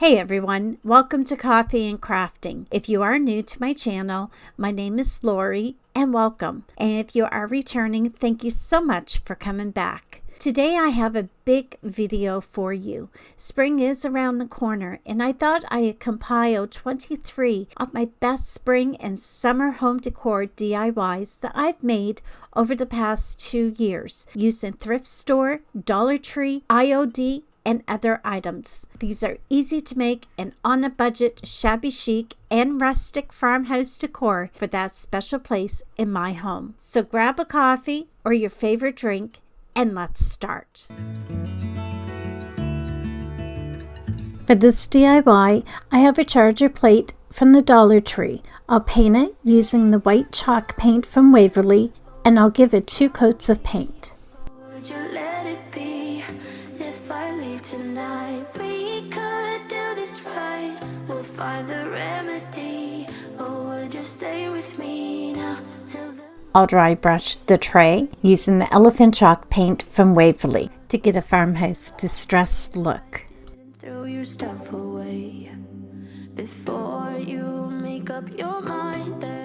Hey everyone, welcome to Coffee and Crafting. If you are new to my channel, my name is Lori and welcome. And if you are returning, thank you so much for coming back. Today I have a big video for you. Spring is around the corner and I thought I'd compile 23 of my best spring and summer home decor DIYs that I've made over the past 2 years using Thrift Store, Dollar Tree, IOD, and other items. These are easy to make and on a budget, shabby chic and rustic farmhouse decor for that special place in my home. So grab a coffee or your favorite drink and let's start. For this DIY, I have a charger plate from the Dollar Tree. I'll paint it using the white chalk paint from Waverly and I'll give it 2 coats of paint. Tonight we could do this right. We'll find the remedy. Or would you stay with me now till the... I'll dry brush the tray using the elephant chalk paint from Waverly to get a farmhouse distressed look. Throw your stuff away before you make up your mind that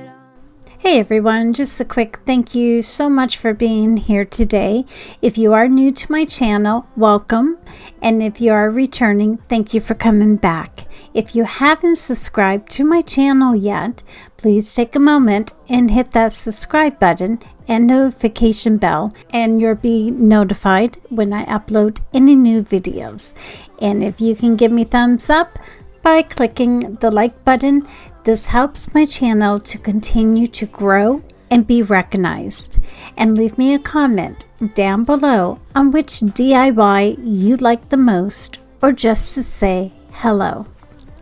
Hey everyone, just a quick thank you so much for being here today. If you are new to my channel, welcome. And if you are returning, thank you for coming back. If you haven't subscribed to my channel yet, please take a moment and hit that subscribe button and notification bell and you'll be notified when I upload any new videos. And if you can give me thumbs up by clicking the like button, this helps my channel to continue to grow and be recognized. And leave me a comment down below on which DIY you like the most or just to say hello.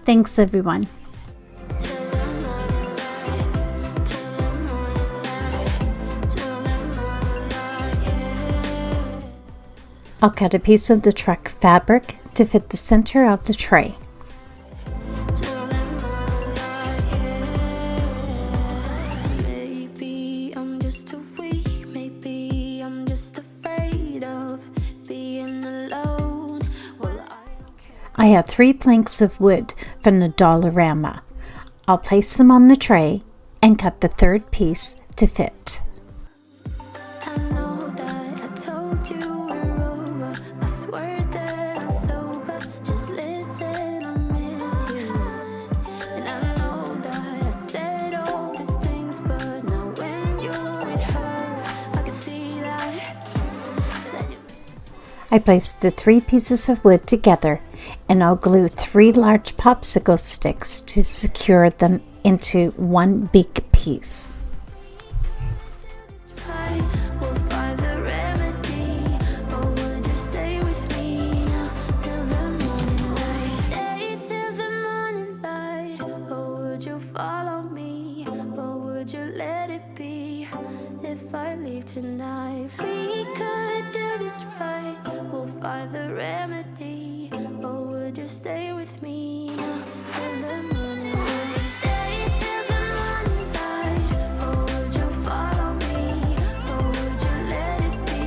Thanks everyone. I'll cut a piece of the truck fabric to fit the center of the tray. I have 3 planks of wood from the Dollarama. I'll place them on the tray and cut the 3rd piece to fit. I know that I told you we're over. I swear that I'm sober. Just listen, I miss you. And I know that I said all these things, but now when you're with her, I can see that I placed the 3 pieces of wood together and I'll glue 3 large popsicle sticks to secure them into one big piece. we'll find the remedy. Or would you stay with me now till the morning light? Stay till the morning light. Or would you follow me? Or would you let it be? If I leave tonight, we could do this right. We'll find the remedy. Or would you stay with me now till the morning light? Would you stay till the morning light? Or would you follow me? Or would you let it be?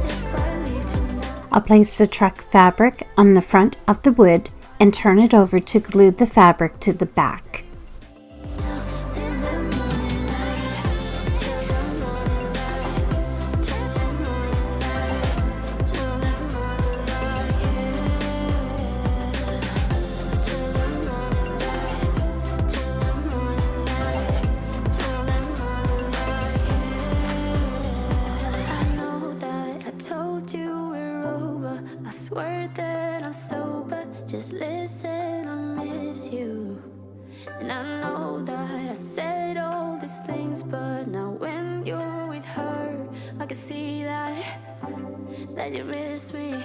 If I leave tonight. I'll place the truck fabric on the front of the wood and turn it over to glue the fabric to the back. Just listen, I miss you. And I know that I said all these things, but now when you're with her, I can see that you miss me.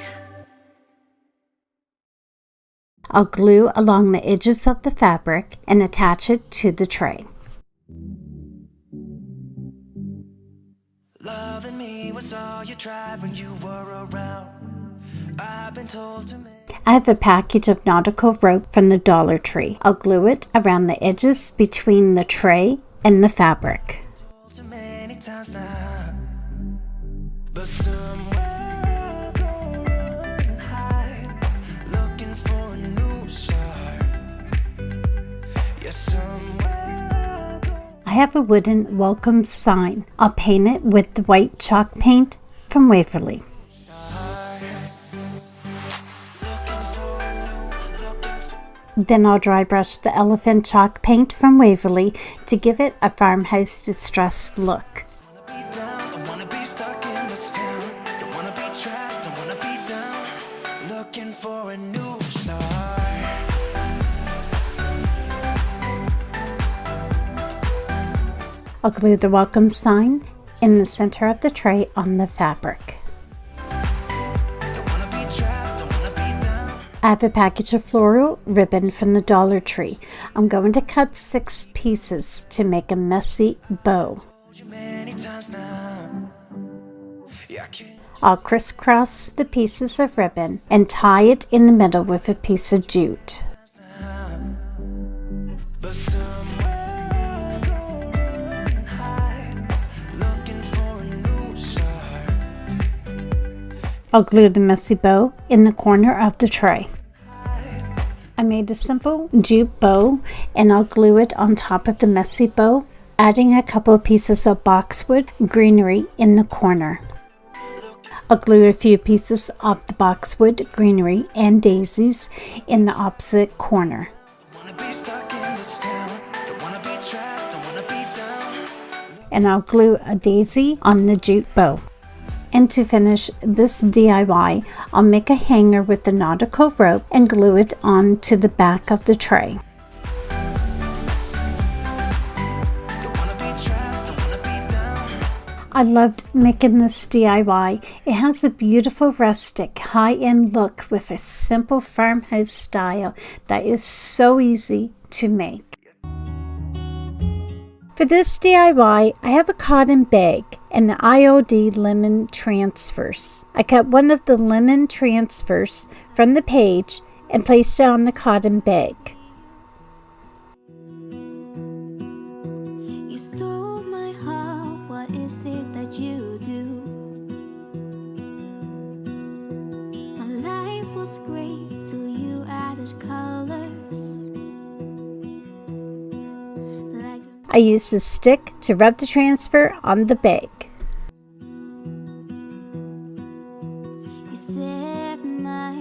I'll glue along the edges of the fabric and attach it to the tray. Loving me was all you tried when you were around. I've been told to make... I have a package of nautical rope from the Dollar Tree. I'll glue it around the edges between the tray and the fabric. But somewhere I go and hide, looking for a new song. Yeah, somewhere I have a wooden welcome sign. I'll paint it with the white chalk paint from Waverly. Then I'll dry brush the elephant chalk paint from Waverly to give it a farmhouse distressed look. be down, don't wanna be stuck in this town. Don't wanna be trapped, don't wanna be down. Looking for a new start. I'll glue the welcome sign in the center of the tray on the fabric. Don't wanna be trapped, don't wanna be down. I have a package of floral ribbon from the Dollar Tree. I'm going to cut 6 pieces to make a messy bow. Told you many times now. Yeah, I can't. I'll crisscross the pieces of ribbon and tie it in the middle with a piece of jute. But somewhere going high, looking for a new start. I'll glue the messy bow in the corner of the tray. I made a simple jute bow and I'll glue it on top of the messy bow, adding a couple of pieces of boxwood greenery in the corner. I'll glue a few pieces of the boxwood greenery and daisies in the opposite corner. Don't wanna be stuck in this town. Don't wanna be trapped, don't wanna be down. And I'll glue a daisy on the jute bow. And to finish this DIY, I'll make a hanger with the nautical rope and glue it onto the back of the tray. Don't wanna be trapped, don't wanna be down. I loved making this DIY. It has a beautiful rustic high-end look with a simple farmhouse style that is so easy to make. For this DIY, I have a cotton bag and the IOD lemon transfers. I cut one of the lemon transfers from the page and placed it on the cotton bag. You stole my heart, what is it that you do? My life was great till you added colors. Like I used a stick to rub the transfer on the bag. you set my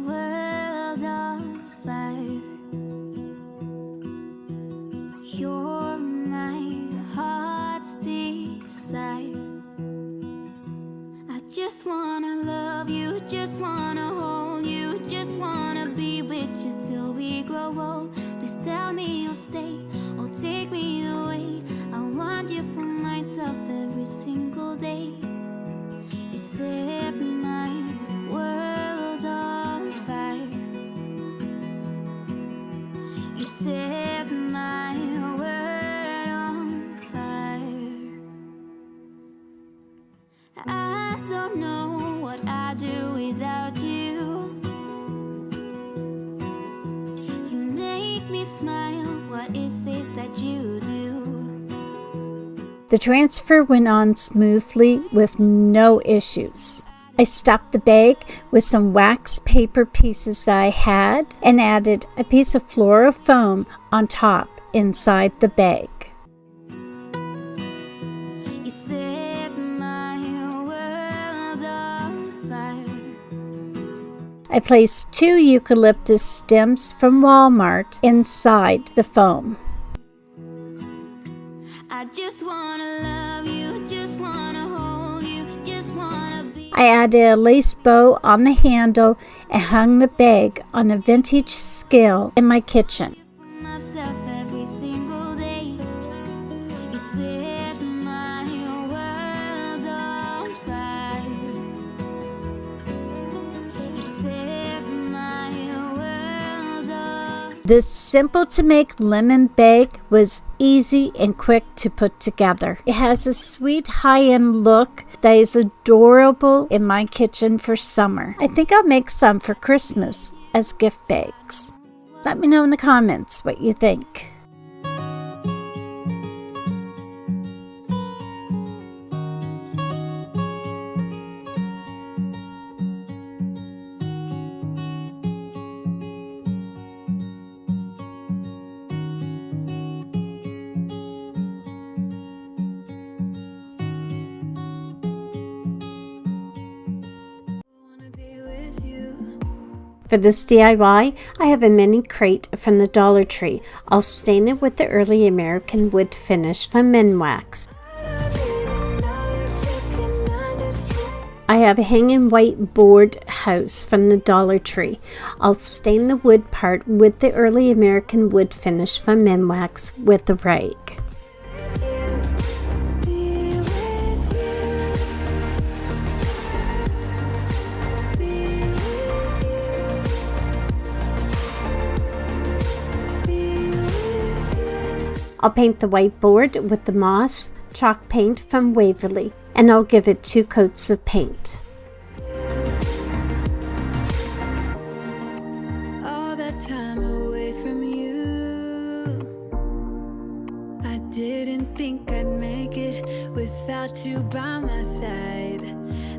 world on fire. You're my heart's desire. I just wanna love you, just wanna hold you, just wanna be with you till we grow old. Please tell me you'll stay or take me away. I want you for myself every single day. You set my world on fire. You set my world on fire. I don't know what I'd do without you. You make me smile, what is it that you do? The transfer went on smoothly with no issues. I stuffed the bag with some wax paper pieces that I had and added a piece of floral foam on top inside the bag. You set my world on fire. I placed 2 eucalyptus stems from Walmart inside the foam. I just wanna love you, just wanna hold you, just wanna be. I added a lace bow on the handle and hung the bag on a vintage scale in my kitchen. Myself every single day. You set my world on fire. You set my world on. This simple to make lemon bag was easy and quick to put together. It has a sweet high-end look that is adorable in my kitchen for summer. I think I'll make some for Christmas as gift bags. Let me know in the comments what you think. For this DIY, I have a mini crate from the Dollar Tree. I'll stain it with the early American wood finish from Minwax. I have a hanging white board house from the Dollar Tree. I'll stain the wood part with the early American wood finish from Minwax with a rag. I'll paint the white board with the moss chalk paint from Waverly, and I'll give it 2 coats of paint. All that time away from you, I didn't think I'd make it without you by my side.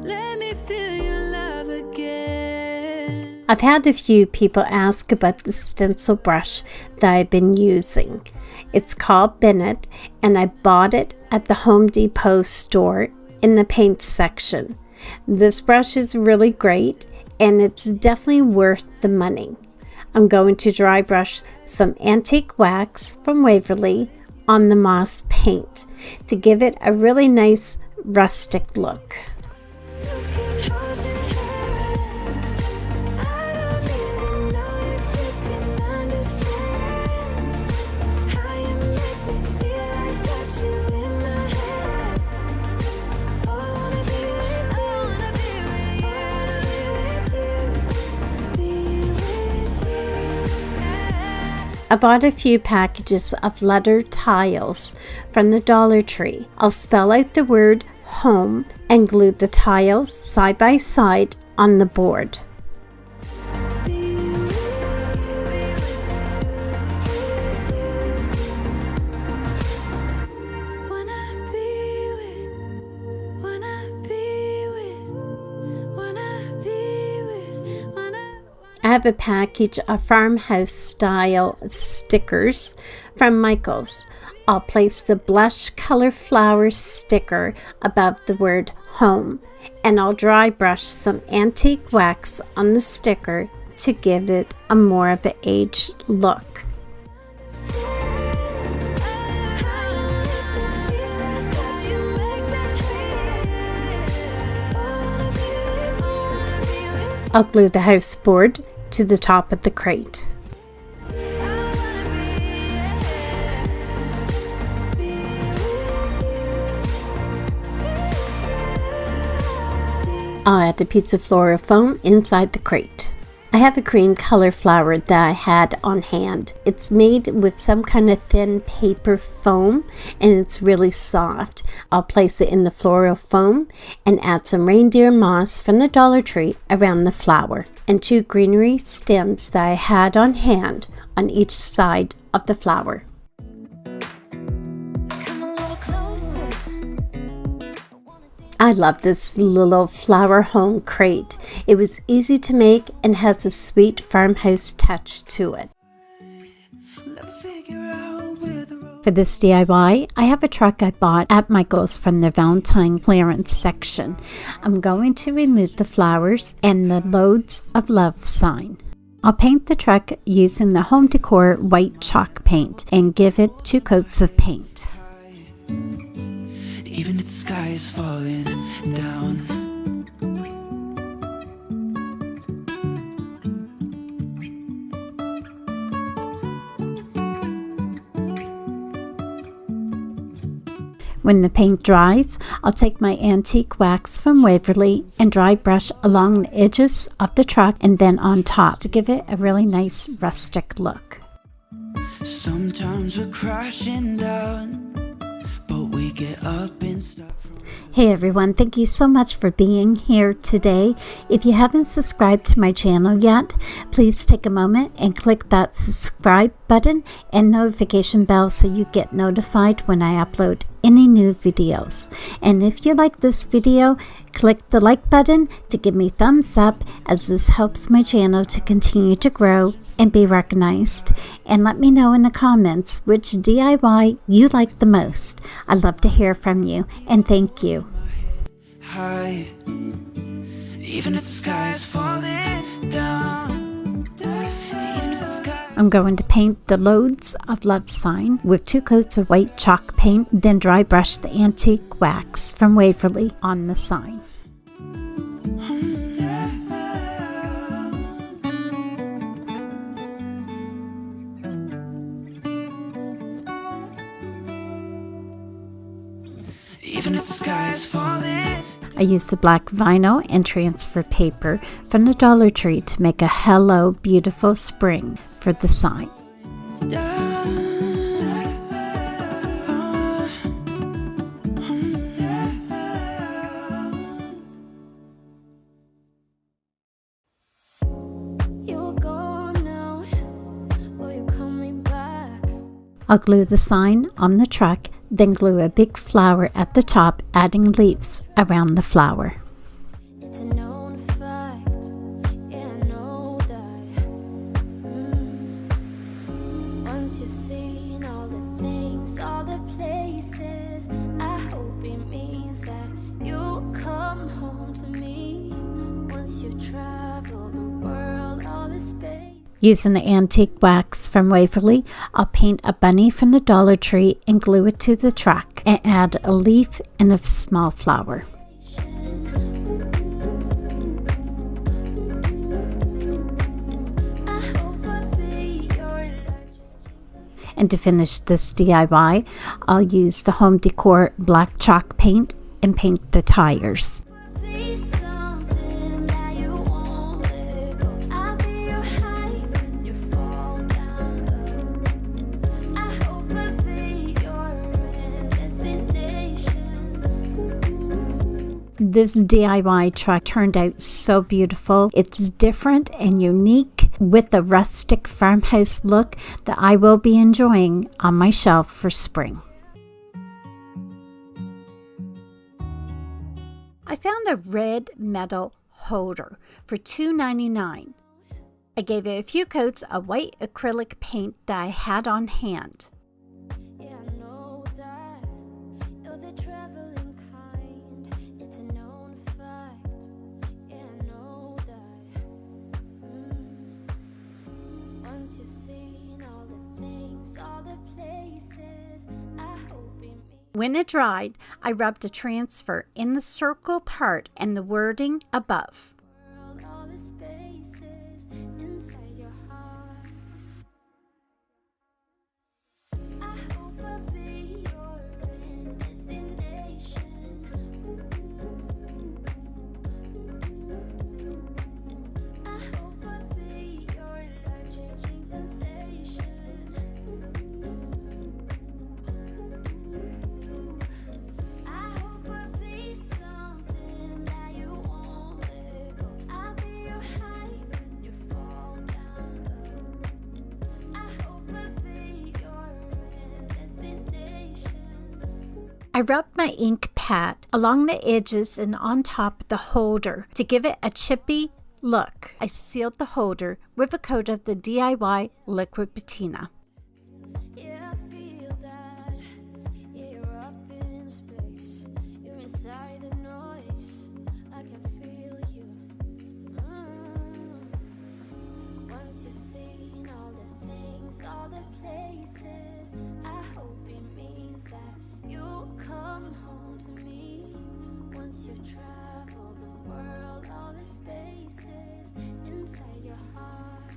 Let me feel your love again. I've had a few people ask about the stencil brush that I've been using. It's called Bennett, and I bought it at the Home Depot store in the paint section. This brush is really great, and it's definitely worth the money. I'm going to dry brush some antique wax from Waverly on the moss paint to give it a really nice rustic look. I bought a few packages of letter tiles from the Dollar Tree. I'll spell out the word home and glue the tiles side by side on the board. I have a package of farmhouse style stickers from Michaels. I'll place the blush color flower sticker above the word home, and I'll dry brush some antique wax on the sticker to give it a more of an aged look. I'll glue the house board to the top of the crate. I'll add a piece of floral foam inside the crate. I have a cream color flower that I had on hand. It's made with some kind of thin paper foam, and it's really soft. I'll place it in the floral foam and add some reindeer moss from the Dollar Tree around the flower, and 2 greenery stems that I had on hand on each side of the flower. I love this little flower home crate. It was easy to make and has a sweet farmhouse touch to it. For this DIY, I have a truck I bought at Michael's from the Valentine clearance section. I'm going to remove the flowers and the Loads of Love sign. I'll paint the truck using the Home Decor white chalk paint and give it 2 coats of paint. Even if the sky is falling down, when the paint dries, I'll take my antique wax from Waverly and dry brush along the edges of the truck and then on top to give it a really nice rustic look. sometimes we're crashing down, but we get up and start. Hey everyone, thank you so much for being here today. If you haven't subscribed to my channel yet, please take a moment and click that subscribe button and notification bell so you get notified when I upload any new videos. And if you like this video, click the like button to give me thumbs up, as this helps my channel to continue to grow and be recognized. And let me know in the comments which DIY you like the most. I'd love to hear from you, and thank you. High, even if the sky is falling down. sky. I'm going to paint the Loads of Love sign with 2 coats of white chalk paint, then dry brush the antique wax from Waverly on the sign. Even if the sky is falling. I used the black vinyl and transfer paper from the Dollar Tree to make a Hello Beautiful Spring for the sign. You're gone now. Will you coming back? I'll glue the sign on the truck, then glue a big flower at the top, adding leaves around the flower. It's a known fact. Yeah, I know that. Once you've seen all the things, all the places, I hope it means that you'll come home to me. Once you've traveled the world, all the space. Using the antique wax from Waverly, I'll paint a bunny from the Dollar Tree and glue it to the truck and add a leaf and a small flower. And to finish this DIY, I'll use the Home Decor black chalk paint and paint the tires. Be something that you won't let go. I'll be your high when you fall down low. I hope I'll be your end destination. This DIY truck turned out so beautiful. It's different and unique with a rustic farmhouse look that I will be enjoying on my shelf for spring. I found a red metal holder for $2.99. I gave it a few coats of white acrylic paint that I had on hand. Yeah, I know that you're the traveling kind. It's a known fact. Yeah, I know that. Once you've seen all the things, all the places, I hope it means. When it dried, I rubbed a transfer in the circle part and the wording above. World, all the spaces inside your heart. I hope I'll be your end destination. I hope I'll be your life-changing sensation. I hope I'll be something that you won't let go. I'll be your high when you fall down low. I hope I'll be your end destination. I rubbed my ink pad along the edges and on top of the holder to give it a chippy look. I sealed the holder with a coat of the DIY liquid patina. Yeah, I feel that. Yeah, you're up in space. You're inside the noise. I can feel you. Once you've seen all the things, all the places, I hope it means that you'll come home to me. Once you've traveled the world, all the spaces inside your heart.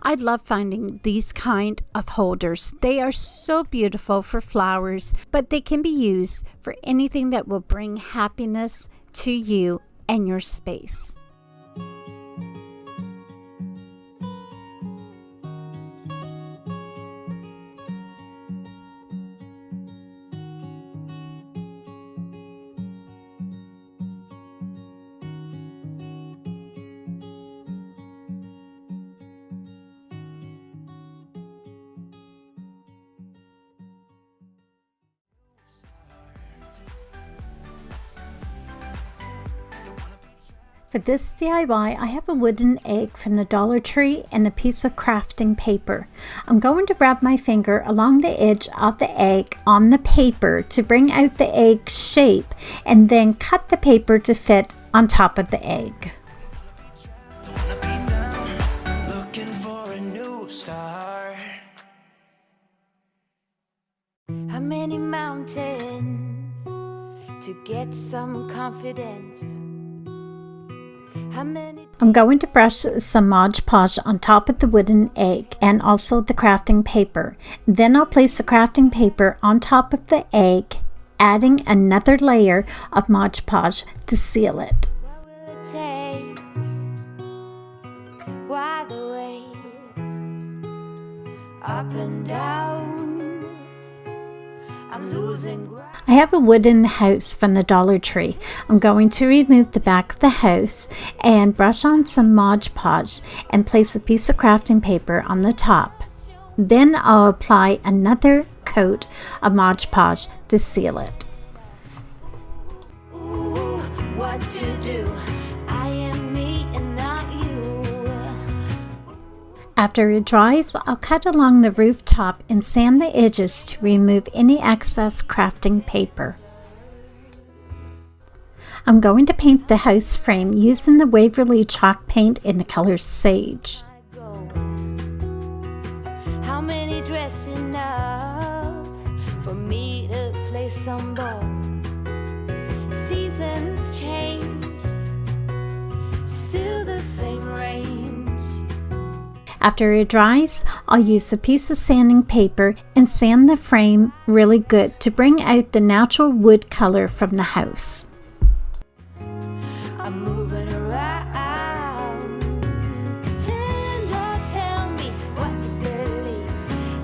I love finding these kind of holders. They are so beautiful for flowers, but they can be used for anything that will bring happiness to you and your space. For this DIY, I have a wooden egg from the Dollar Tree and a piece of crafting paper. I'm going to rub my finger along the edge of the egg on the paper to bring out the egg shape and then cut the paper to fit on top of the egg. Don't wanna be down. How many mountains to get some confidence? How many? I'm going to brush some Mod Podge on top of the wooden egg and also the crafting paper. Then I'll place the crafting paper on top of the egg, adding another layer of Mod Podge to seal it. What will it take? Why the wait? Up and down, I'm losing ground. I have a wooden house from the Dollar Tree. I'm going to remove the back of the house and brush on some Mod Podge and place a piece of crafting paper on the top. Then I'll apply another coat of Mod Podge to seal it. Ooh, what to do? I am me and not you. After it dries, I'll cut along the rooftop and sand the edges to remove any excess crafting paper. I'm going to paint the house frame using the Waverly chalk paint in the color Sage. How many dressing up for me to play some ball? Seasons change, still the same range. After it dries, I'll use a piece of sanding paper and sand the frame really good to bring out the natural wood color from the house. I'm moving around. Pretend or tell me what to believe.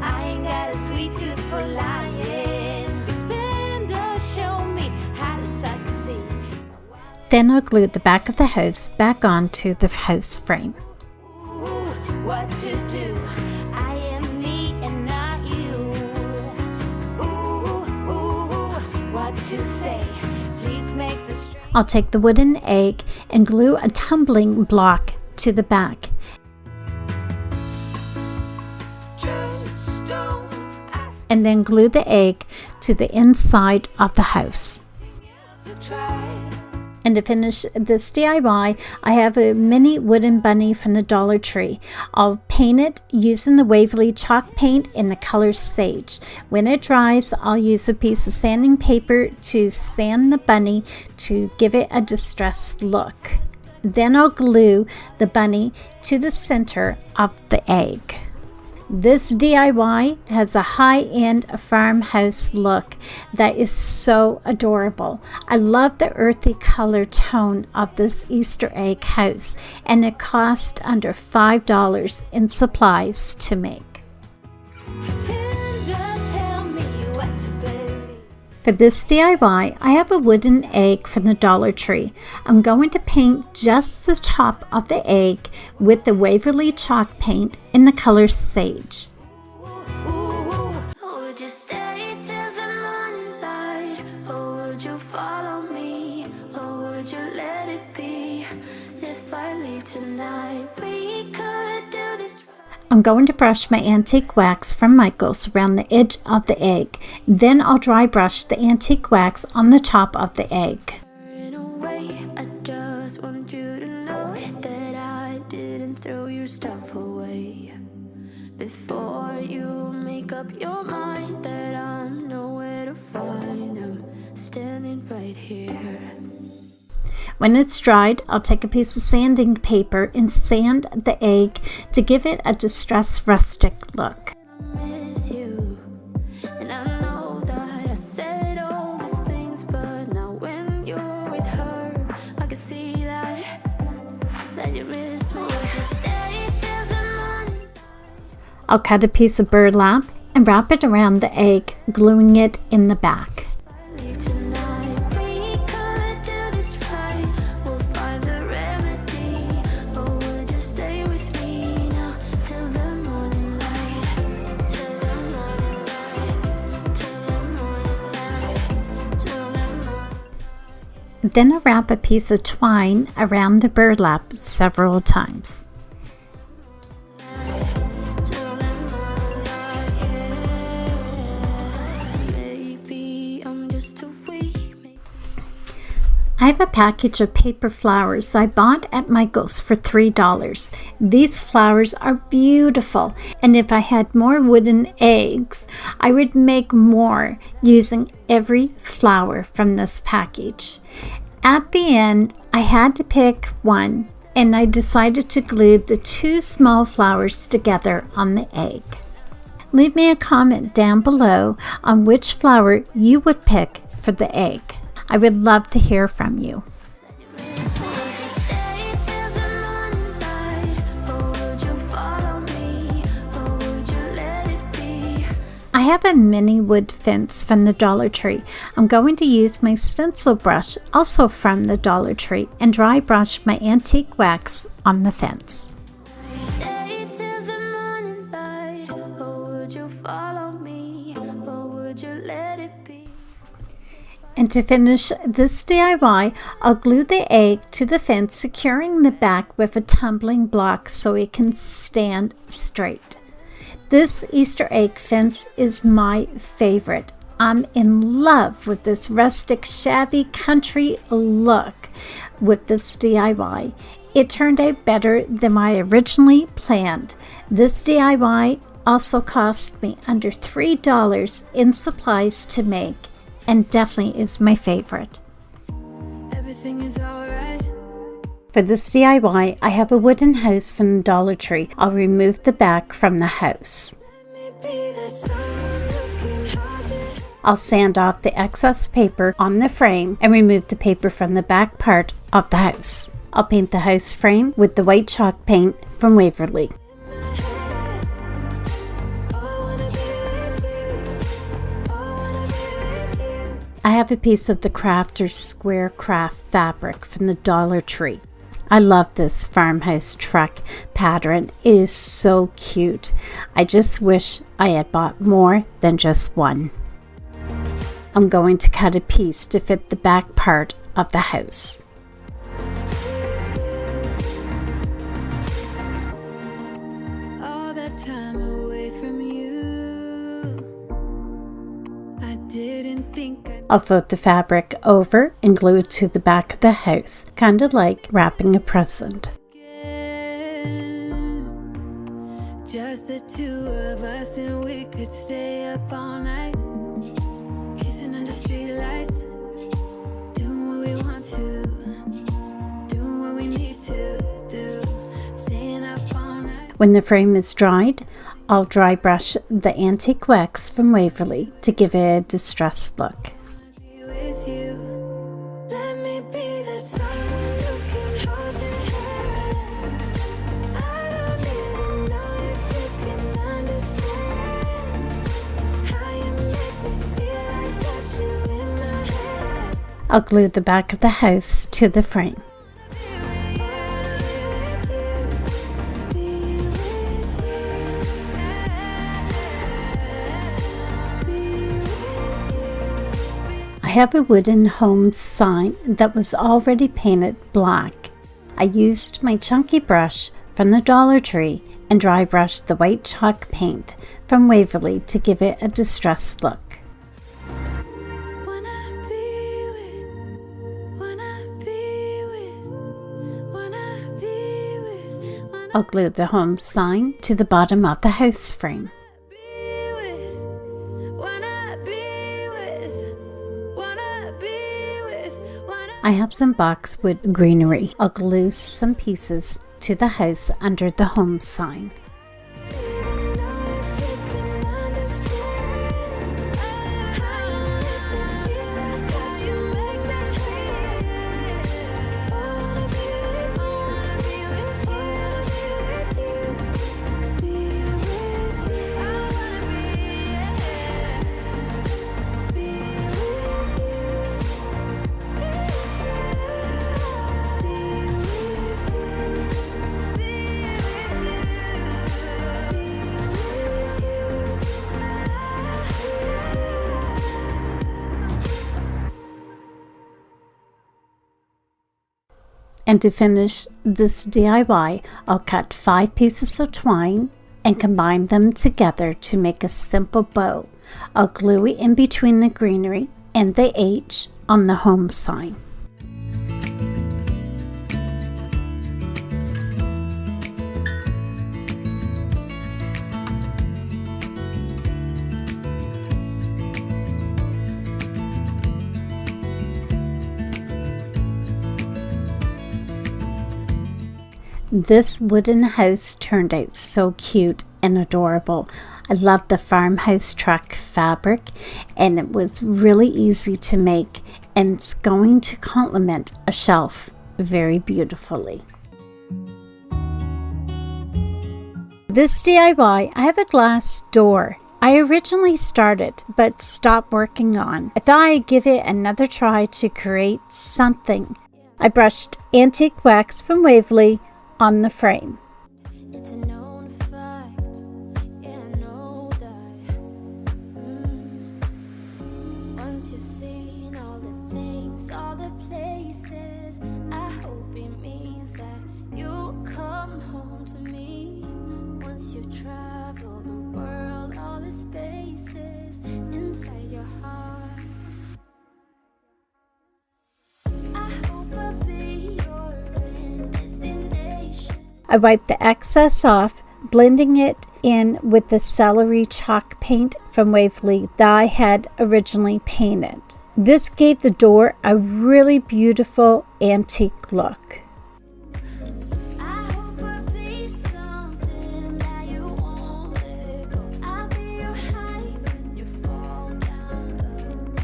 I ain't got a sweet tooth for lying. Expand or show me how to succeed. Then I'll glue the back of the house back onto the house frame. Ooh, what to do? I am me and not you. Ooh, what to say? Please make the straight. I'll take the wooden egg and glue a tumbling block to the back. Just don't ask And then glue the egg to the inside of the house. to try. And to finish this DIY, I have a mini wooden bunny from the Dollar Tree. I'll paint it using the Waverly chalk paint in the color Sage. When it dries, I'll use a piece of sanding paper to sand the bunny to give it a distressed look. Then I'll glue the bunny to the center of the egg. This DIY has a high-end farmhouse look that is so adorable. I love the earthy color tone of this Easter egg house, and it cost under $5 in supplies to make. Pretend or tell me what to believe. For this DIY, I have a wooden egg from the Dollar Tree. I'm going to paint just the top of the egg with the Waverly chalk paint in the color Sage. Would you stay till the morning light? Or would you follow me? Or would you let it be? If I leave tonight, we could do this. I'm going to brush my antique wax from Michael's around the edge of the egg. Then I'll dry brush the antique wax on the top of the egg. In a way, I just want you to know that I didn't throw your stuff away. Before you make up your mind that I'm nowhere to find, I'm standing right here. When it's dried, I'll take a piece of sanding paper and sand the egg to give it a distressed rustic look. I miss you, and I know that I said all these things, but now when you're with her, I can see that you miss me. Just stay till the morning. I'll cut a piece of burlap and wrap it around the egg, gluing it in the back. Leave tonight, we could do this right. We'll find the remedy. Or would you stay with me now till the morning light? Till the morning light. Till the morning light. Till the morning. Then I'll wrap a piece of twine around the burlap several times. Till the morning light, yeah. Maybe I'm just too weak. I have a package of paper flowers I bought at Michael's for $3. These flowers are beautiful, and if I had more wooden eggs, I would make more using every flower from this package. At the end, I had to pick one, and I decided to glue the 2 small flowers together on the egg. Leave me a comment down below on which flower you would pick for the egg. I would love to hear from you. Would you stay till the morning light, or would you follow me, or would you let it be? I have a mini wood fence from the Dollar Tree. I'm going to use my stencil brush, also from the Dollar Tree, and dry brush my antique wax on the fence. Stay till the morning light, or would you follow me, or would you let it be? And to finish this DIY, I'll glue the egg to the fence, securing the back with a tumbling block so it can stand straight. This Easter egg fence is my favorite. I'm in love with this rustic, shabby country look with this DIY. It turned out better than I originally planned. This DIY also cost me under $3 in supplies to make, and definitely is my favorite. Everything is alright. For this DIY, I have a wooden house from the Dollar Tree. I'll remove the back from the house. I'll sand off the excess paper on the frame and remove the paper from the back part of the house. I'll paint the house frame with the white chalk paint from Waverly. I have a piece of the Crafter's Square Craft fabric from the Dollar Tree. I love this Farmhouse Truck pattern. It is so cute. I just wish I had bought more than just one. I'm going to cut a piece to fit the back part of the house. All that time away from you, I didn't think I'll fold the fabric over and glue it to the back of the house, kind of like wrapping a present. just the 2 of us, and we could stay up all night, kissing under streetlights, doing what we want to, doing what we need to do, staying up all night. When the frame is dried, I'll dry brush the antique wax from Waverly to give it a distressed look. Be with you. Let me be that someone who can hold your hand. I don't even know if you can understand how you make me feel. I got you in my head. I'll glue the back of the house to the frame. I have a wooden home sign that was already painted black. I used my chunky brush from the Dollar Tree and dry brushed the white chalk paint from Waverly to give it a distressed look. I'll glue the home sign to the bottom of the house frame. I have some boxwood greenery. I'll glue some pieces to the house under the home sign. And to finish this DIY, I'll cut 5 pieces of twine and combine them together to make a simple bow. I'll glue it in between the greenery and the H on the home sign. This wooden house turned out so cute and adorable. I love the Farmhouse Truck fabric, and it was really easy to make, and it's going to complement a shelf very beautifully. This DIY, I have a glass door I originally started but stopped working on. I thought I'd give it another try to create something. I brushed antique wax from Waverly on the frame. It's a known fact, yeah, I know that. Once you've seen all the things, all the places, I hope it means that you'll come home to me. Once you've traveled the world, all the spaces inside your heart, I hope I'll be your destination. I wiped the excess off, blending it in with the celery chalk paint from Waverly that I had originally painted. This gave the door a really beautiful antique look. I hope I'll be something that you won't let go. I'll be your high when you fall down low.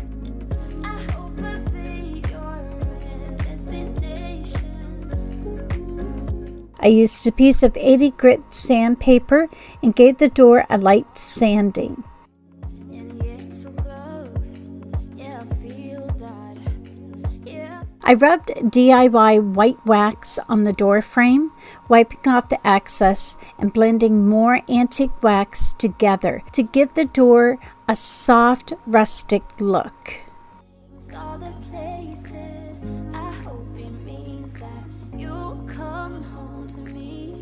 I hope I'll be your destination. I used a piece of 80 grit sandpaper and gave the door a light sanding. And yet so close, yeah, I feel that. Yeah, I rubbed DIY white wax on the door frame, wiping off the excess and blending more antique wax together to give the door a soft, rustic look. all the places. I hope it means that you'll come home to me.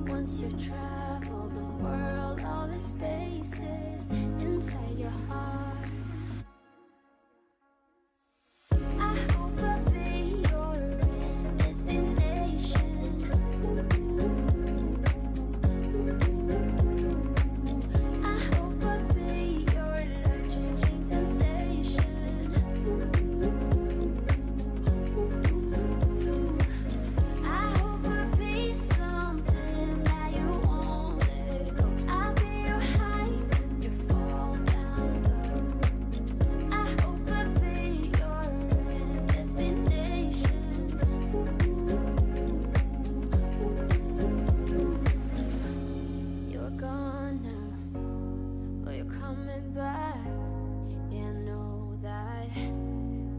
Once you've traveled the world, all the spaces inside your heart. I hope I'll be your destination. I hope I'll be your life-changing sensation. I hope I'll be something that you won't let go. I'll be your high when you fall down low. I hope I'll be your destination. You're gone now, but you're coming back. Yeah, I know that.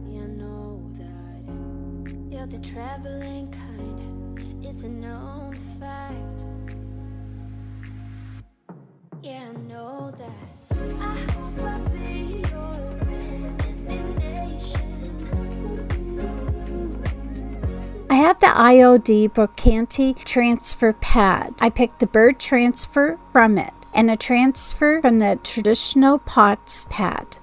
Yeah, I know that. You're the traveling kind. It's a known fact. Yeah, I know that. I hope I'll be your destination. I have the IOD transfer pad. I picked the bird transfer from it and a transfer from the traditional pots pad.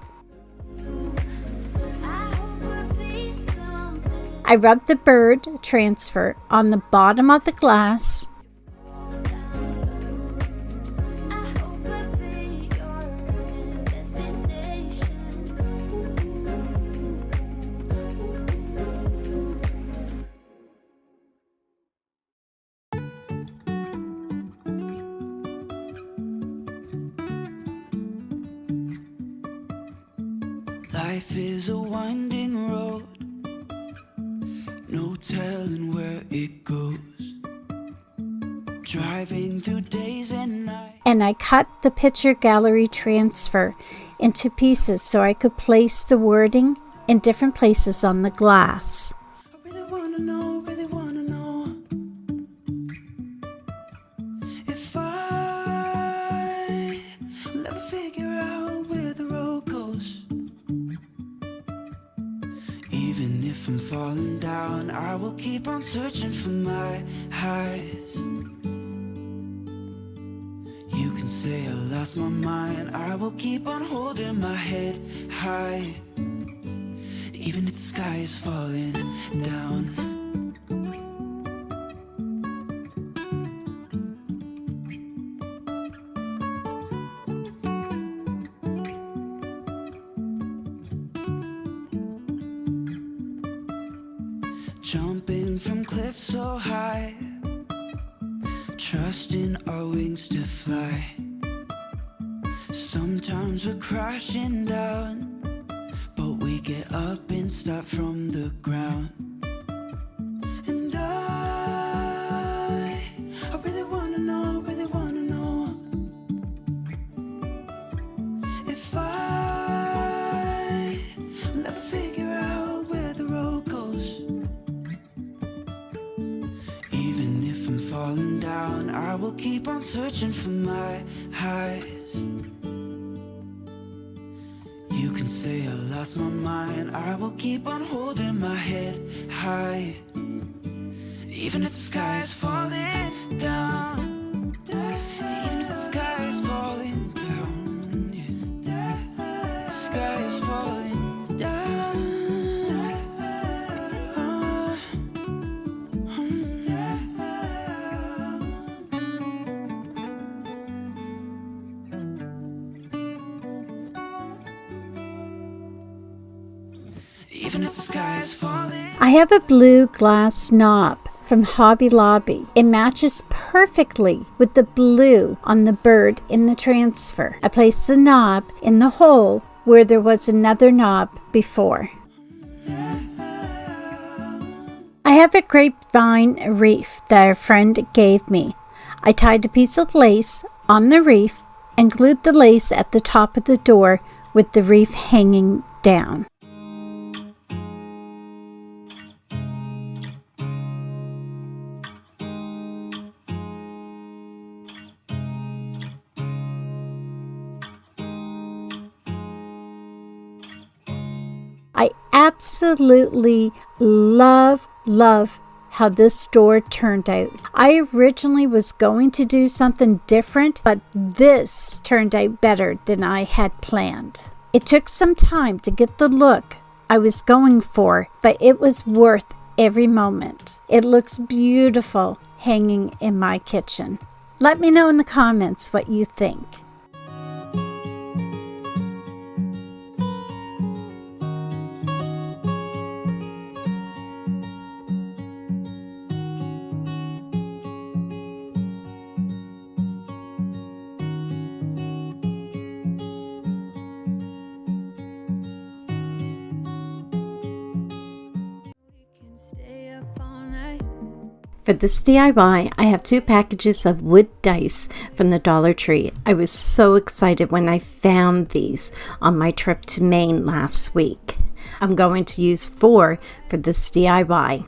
I hope I'll be something. I rubbed the bird transfer on the bottom of the glass. I hope I'll be your destination. Life is a winding road, no telling where it goes. Driving through days and nights. And I cut the picture gallery transfer into pieces so I could place the wording in different places on the glass. I really wanna know if I will ever figure out where the road goes. Even if I'm falling down, I will keep on searching for my highs. You can say I lost my mind, I will keep on holding my head high. Even if the sky is falling down. Jumping from cliffs so high, trusting our wings to fly. Sometimes we're crashing down, but we get up and start from the ground. And I really wanna know, if I will ever figure out where the road goes. Even if I'm falling down, I will keep on searching for my highs. You can say I lost my mind, I will keep on holding my head high. Even if the sky is falling down, even if the sky is falling down, yeah. The sky is falling down. Even if the sky is falling. I have a blue glass knob from Hobby Lobby. It matches perfectly with the blue on the bird in the transfer. I placed the knob in the hole where there was another knob before. I have a grapevine wreath that a friend gave me. I tied a piece of lace on the wreath and glued the lace at the top of the door with the wreath hanging down. I absolutely love how this store turned out. I originally was going to do something different, but this turned out better than I had planned. It took some time to get the look I was going for, but it was worth every moment. It looks beautiful hanging in my kitchen. Let me know in the comments what you think. For this DIY, I have 2 packages of wood dice from the Dollar Tree. I was so excited when I found these on my trip to Maine last week. I'm going to use 4 for this DIY.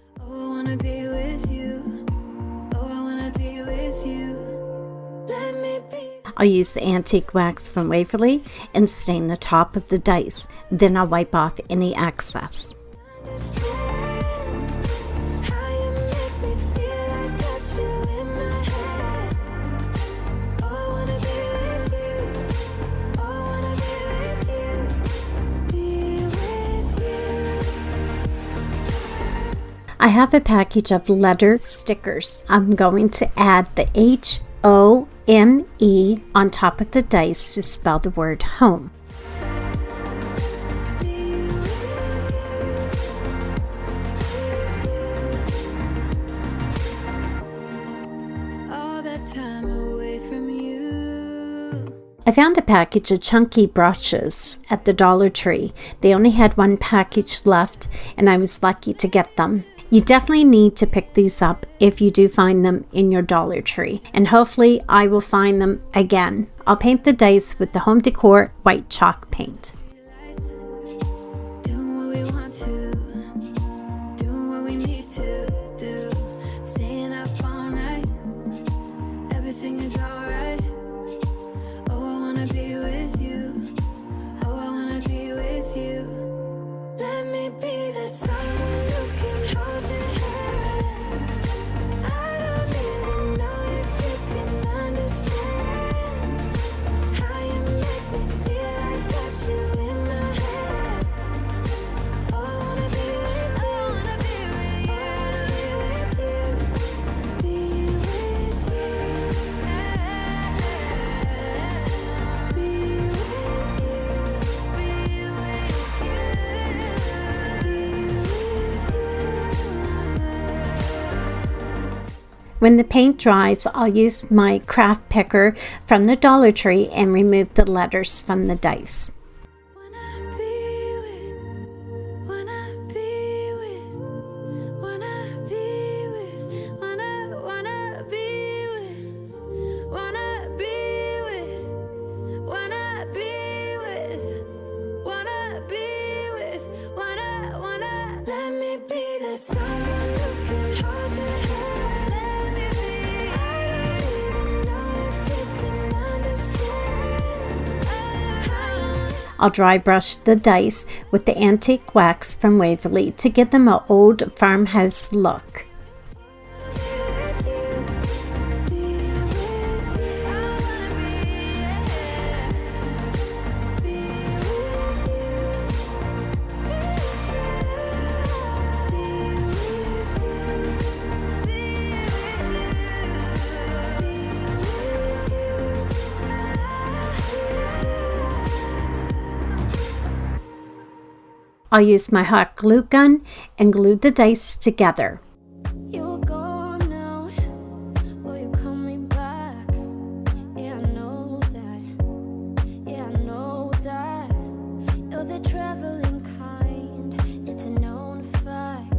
I'll use the antique wax from Waverly and stain the top of the dice. Then I'll wipe off any excess. I have a package of letter stickers. I'm going to add the HOME on top of the dice to spell the word home. I found a package of chunky brushes at the Dollar Tree. They only had 1 package left, and I was lucky to get them. You definitely need to pick these up if you do find them in your Dollar Tree, and hopefully I will find them again. I'll paint the dice with the Home Decor white chalk paint. You When the paint dries, I'll use my craft picker from the Dollar Tree and remove the letters from the dice. I'll dry brush the dice with the antique wax from Waverly to give them an old farmhouse look. I'll use my hot glue gun and glue the dice together. You're gone now, will you coming back? Yeah, I know that. Yeah, I know that. You're the traveling kind. It's a known fact.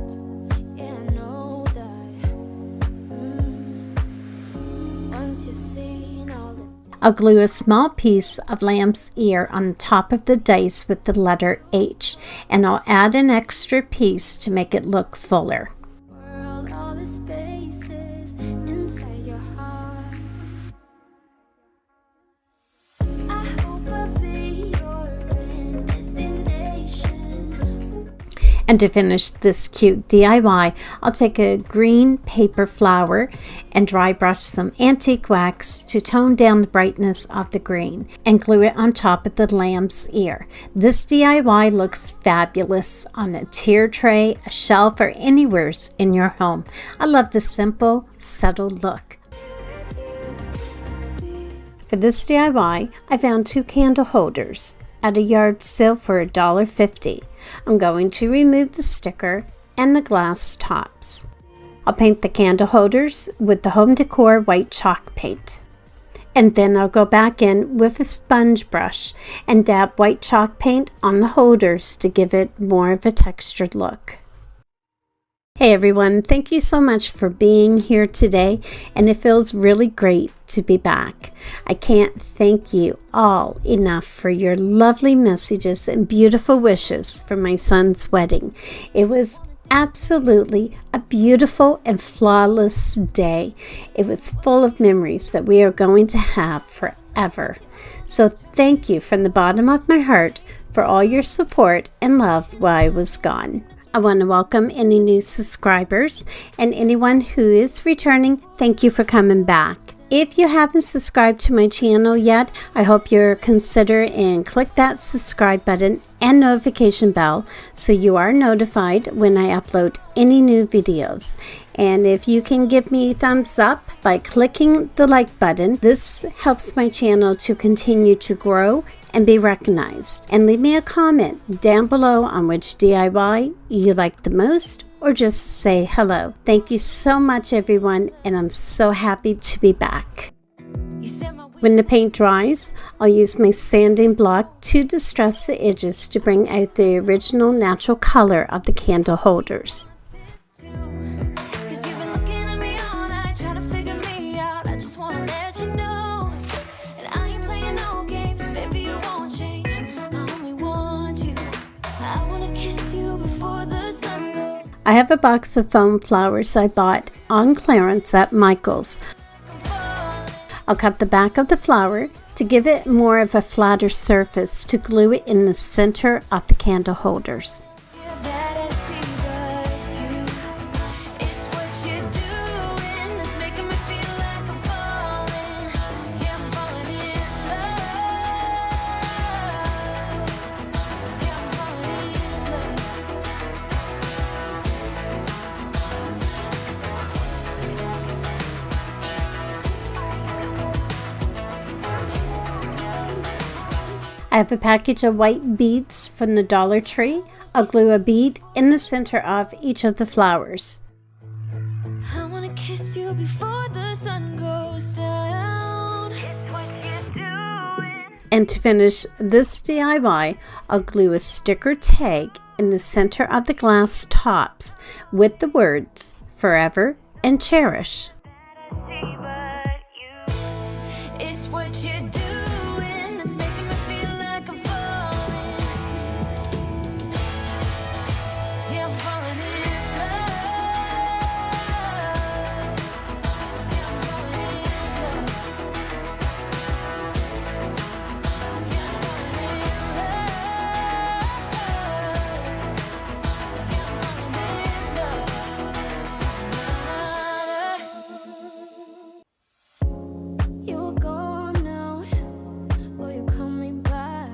Yeah, I know that. Once you've seen all the I'll glue a small piece of lamb's ear on the top of the dice with the letter H, and I'll add an extra piece to make it look fuller. world, all the spaces inside your heart. I hope I'll be your destination. And to finish this cute DIY, I'll take a green paper flower and dry brush some antique wax to tone down the brightness of the green and glue it on top of the lamb's ear. This DIY looks fabulous on a tier tray, a shelf, or anywhere in your home. I love the simple, subtle look. For this DIY, I found 2 candle holders at a yard sale for $1.50. I'm going to remove the sticker and the glass tops. I'll paint the candle holders with the Home Decor white chalk paint. And then I'll go back in with a sponge brush and dab white chalk paint on the holders to give it more of a textured look. Hey everyone, thank you so much for being here today, and it feels really great to be back. I can't thank you all enough for your lovely messages and beautiful wishes for my son's wedding. It was absolutely a beautiful and flawless day. It was full of memories that we are going to have forever. So thank you from the bottom of my heart for all your support and love while I was gone. I want to welcome any new subscribers, and anyone who is returning, thank you for coming back. If you haven't subscribed to my channel yet, I hope you'll consider and click that subscribe button and notification bell so you are notified when I upload any new videos. And if you can give me a thumbs up by clicking the like button, this helps my channel to continue to grow and be recognized. And leave me a comment down below on which DIY you like the most, or just say hello. Thank you so much everyone, and I'm so happy to be back. When the paint dries, I'll use my sanding block to distress the edges to bring out the original natural color of the candle holders. I have a box of foam flowers I bought on clearance at Michael's. I'll cut the back of the flower to give it more of a flatter surface to glue it in the center of the candle holders. I have a package of white beads from the Dollar Tree. I'll glue a bead in the center of each of the flowers. I wanna kiss you before And to finish this DIY, I'll glue a sticker tag in the center of the glass tops with the words Forever and Cherish. It's what you're doing that's making me feel like I'm falling. Yeah, I'm falling in love. Yeah, I'm falling in love. Yeah, I'm falling in love. You're gone now. Will you call me back?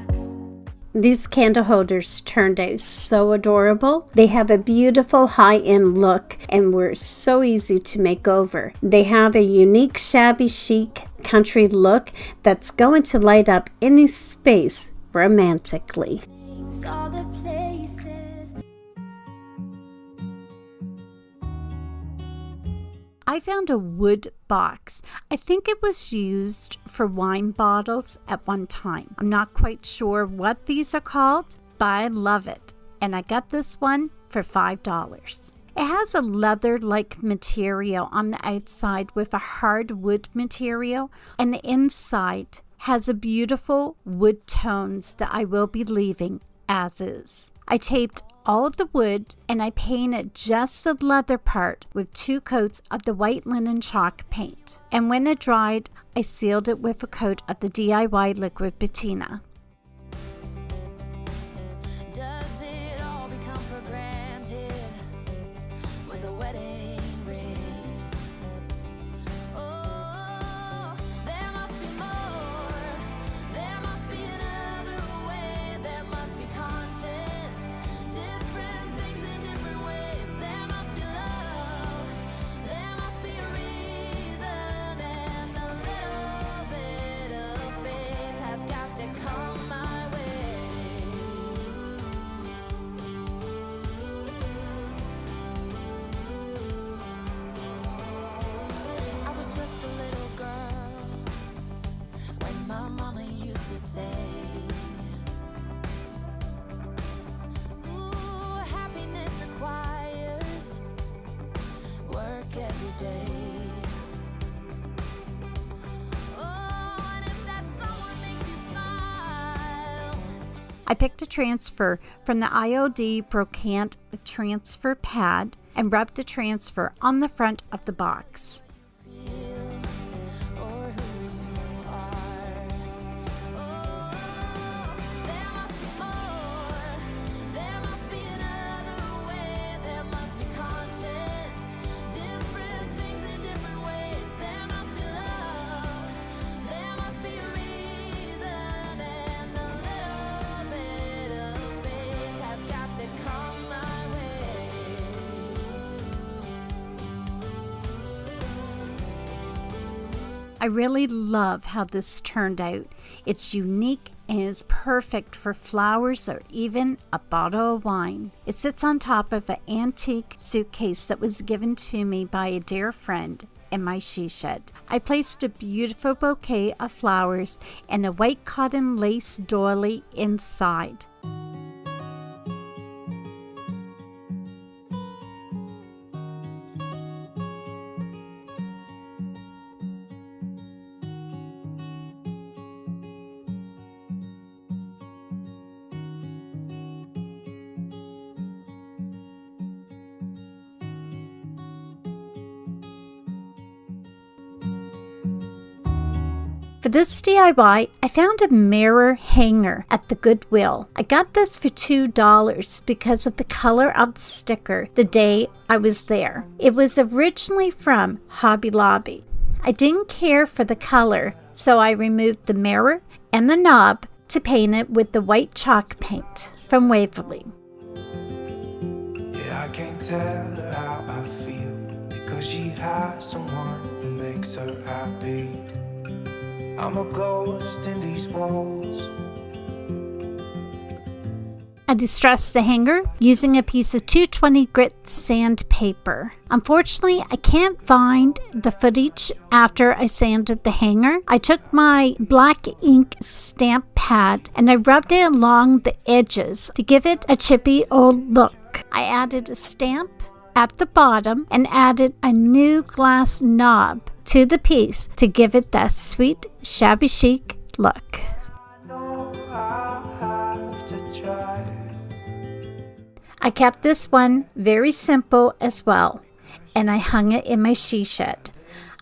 These candle holders turned out so adorable. They have a beautiful high-end look and were so easy to make over. They have a unique shabby chic country look that's going to light up any space romantically. All the places. I found a wood box. I think it was used for wine bottles at one time. I'm not quite sure what these are called, but I love it. And I got this one for $5. It has a leather-like material on the outside with a hard wood material, and the inside has a beautiful wood tones that I will be leaving as is. I taped all of the wood and I painted just the leather part with 2 coats of the white linen chalk paint. And when it dried, I sealed it with a coat of the DIY liquid patina. Does it all become for granted with a wedding ring? Oh, there must be more. There must be another way. There must be conscience. Different things in different ways. There must be love. There must be a reason, and a little bit of faith has got to come my way. I was just a little girl when my mama used to say, ooh, happiness requires work every day. Oh, and if that someone makes you smile. I picked a transfer from the IOD Brocante transfer pad and rubbed the transfer on the front of the box. Or who you are. Oh, there must be more. There must be another way. There must be conscience. Different things in different ways. There must be love. There must be a reason, and a little bit of faith has got to come my way. I really love how this turned out. It's unique and is perfect for flowers or even a bottle of wine. It sits on top of an antique suitcase that was given to me by a dear friend in my she shed. I placed a beautiful bouquet of flowers and a white cotton lace doily inside. For this DIY, I found a mirror hanger at the Goodwill. I got this for $2 because of the color of the sticker the day I was there. It was originally from Hobby Lobby. I didn't care for the color, so I removed the mirror and the knob to paint it with the white chalk paint from Waverly. Yeah, I can't tell her how I feel because she has someone who makes her happy. I'm a ghost in these walls. I distressed the hanger using a piece of 220 grit sandpaper. Unfortunately, I can't find the footage after I sanded the hanger. I took my black ink stamp pad and I rubbed it along the edges to give it a chippy old look. I added a stamp at the bottom and added a new glass knob to the piece to give it that sweet shabby chic look. I kept this one very simple as well, and I hung it in my she shed.